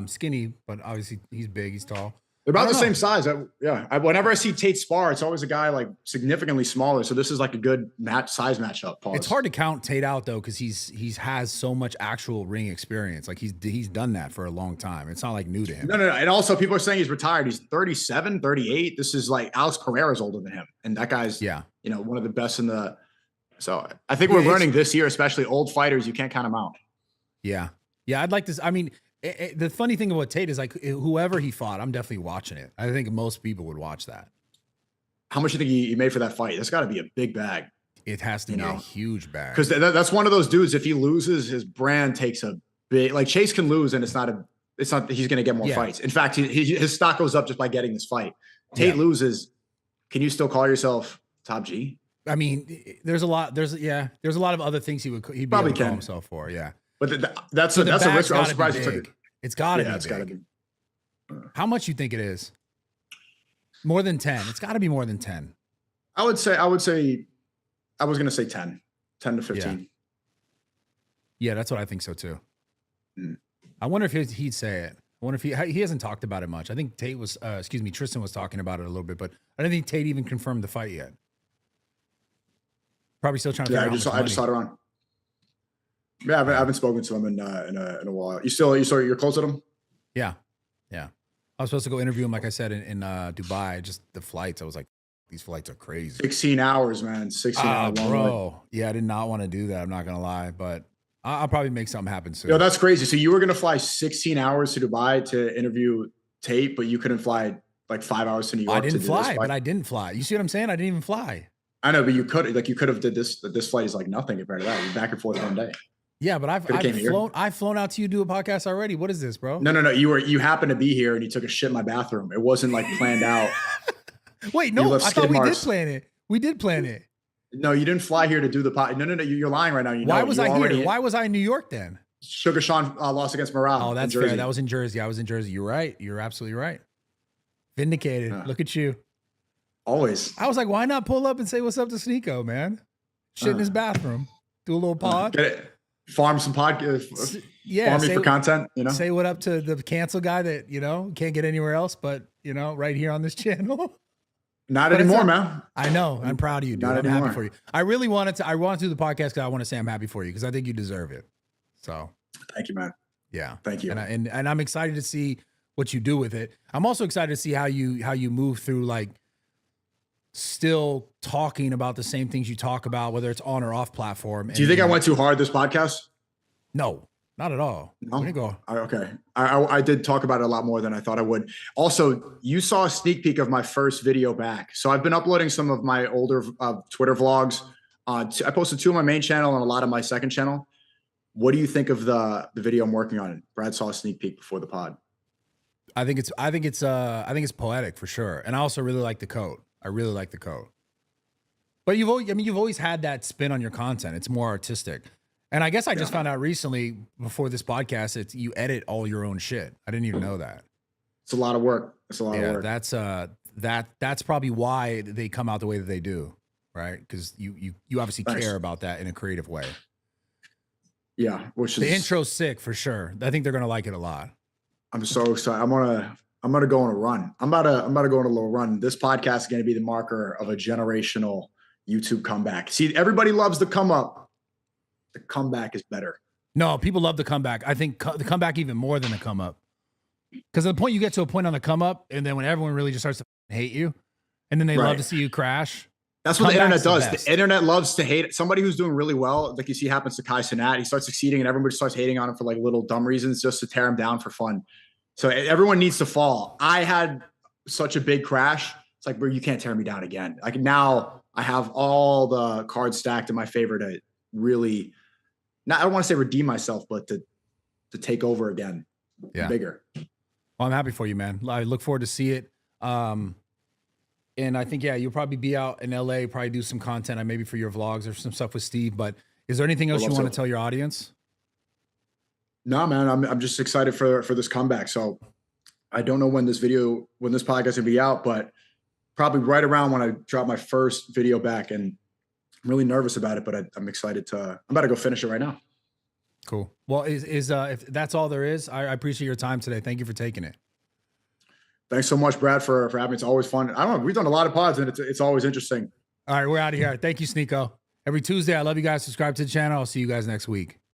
skinny, but obviously he's big. He's tall. They're about the same size. Whenever I see Tate spar, it's always a guy like significantly smaller. So this is like a good size matchup. Pause. It's hard to count Tate out though, because he's has so much actual ring experience. Like he's done that for a long time. It's not like new to him. No. And also people are saying he's retired. He's 37, 38. This is like Alex Pereira's older than him, and that guy's one of the best in the. So I think we're learning this year, especially old fighters, you can't count them out. Yeah. I'd like this. I mean, the funny thing about Tate is like whoever he fought, I'm definitely watching it. I think most people would watch that. how much you think he made for that fight? That's got to be a big bag. It has to be a huge bag. Because that's one of those dudes. If he loses, his brand takes a big. Like Chase can lose, and it's not. He's going to get more fights. In fact, his stock goes up just by getting this fight. Tate loses. Can you still call yourself top G? I mean, there's a lot. There's a lot of other things he'd be probably able to call himself for. Yeah, but that's a risk. I'm surprised he took it. It's got to be. It's got to be. How much you think it is? More than 10. It's got to be more than 10. I would say. I was going to say 10 to 15. Yeah, that's what I think so too. Mm. I wonder if he'd say it. I wonder if he hasn't talked about it much. I think Tate was, Tristan was talking about it a little bit, but I don't think Tate even confirmed the fight yet. Probably still trying to figure out. I just saw it on. Yeah, I haven't spoken to him in a while. You're close to him? Yeah. I was supposed to go interview him, like I said, in Dubai. Just the flights. I was like, these flights are crazy. 16 hours, man. 16 hours. Bro. Yeah, I did not want to do that. I'm not going to lie, but I'll probably make something happen soon. Yo, that's crazy. So you were going to fly 16 hours to Dubai to interview Tate, but you couldn't fly like 5 hours to New York. I didn't fly, but I didn't fly. You see what I'm saying? I didn't even fly. I know, but you could have did this. This flight is like nothing compared to that. You're back and forth one day. Yeah, but I've flown out to you to do a podcast already. What is this, bro? No. You happened to be here and you took a shit in my bathroom. It wasn't like planned out. Wait, no, I thought we did plan it. We did plan it. No, you didn't fly here to do the pod. No. You're lying right now. Why was I here? Why was I in New York then? Sugar Sean lost against Morale. Oh, that's fair. That was in Jersey. I was in Jersey. You're right. You're absolutely right. Vindicated. Look at you. Always. I was like, why not pull up and say what's up to Sneako, man? Shit in his bathroom. Do a little pod. Get it. Farm some podcasts. Yeah. Farm me for content, Say what up to the cancel guy that, can't get anywhere else, but, right here on this channel. Not anymore, man. I know. I'm proud of you, dude. I'm happy for you. I wanted to do the podcast because I want to say I'm happy for you because I think you deserve it. So. Thank you, man. Yeah. Thank you. And I'm excited to see what you do with it. I'm also excited to see how you move through like still talking about the same things you talk about, whether it's on or off platform. Do you think I went too hard this podcast? No, not at all. No? Where'd it go? Okay. I did talk about it a lot more than I thought I would. Also, you saw a sneak peek of my first video back. So I've been uploading some of my older Twitter vlogs. I posted 2 on my main channel and a lot on my second channel. What do you think of the video I'm working on? Brad saw a sneak peek before the pod. I think it's poetic for sure. And I also really like the coat. I really like the coat. But you've always had that spin on your content. It's more artistic. And I guess I just found out recently before this podcast, you edit all your own shit. I didn't even know that. It's a lot of work. It's a lot of work. That's probably why they come out the way that they do, right? Because you obviously care about that in a creative way. Yeah, the intro's sick for sure. I think they're gonna like it a lot. I'm so excited. I'm gonna go on a run. I'm about to go on a little run. This podcast is gonna be the marker of a generational YouTube comeback. See, everybody loves the come up. The comeback is better. No, people love the comeback. I think the comeback even more than the come up. Because at the point you get to a point on the come up, and then when everyone really just starts to hate you, and then they love to see you crash. That's what the internet does. The internet loves to hate somebody who's doing really well. Like you see happens to Kai Cenat. He starts succeeding and everybody starts hating on him for like little dumb reasons just to tear him down for fun. So everyone needs to fall. I had such a big crash. It's like, bro, you can't tear me down again. Like now I have all the cards stacked in my favor to really, I don't want to say redeem myself, but to take over again. Yeah. Bigger. Well, I'm happy for you, man. I look forward to see it. And I think, you'll probably be out in LA, probably do some content, maybe for your vlogs or some stuff with Steve. But is there anything else you want to tell your audience? No, man, I'm just excited for this comeback. So I don't know when this podcast will be out, but probably right around when I drop my first video back. And I'm really nervous about it, but I'm excited I'm about to go finish it right now. Cool. Well, if that's all there is, I appreciate your time today. Thank you for taking it. Thanks so much, Brad, for having me. It's always fun. I don't know. We've done a lot of pods and it's always interesting. All right. We're out of here. Thank you, Sneako. Every Tuesday. I love you guys. Subscribe to the channel. I'll see you guys next week.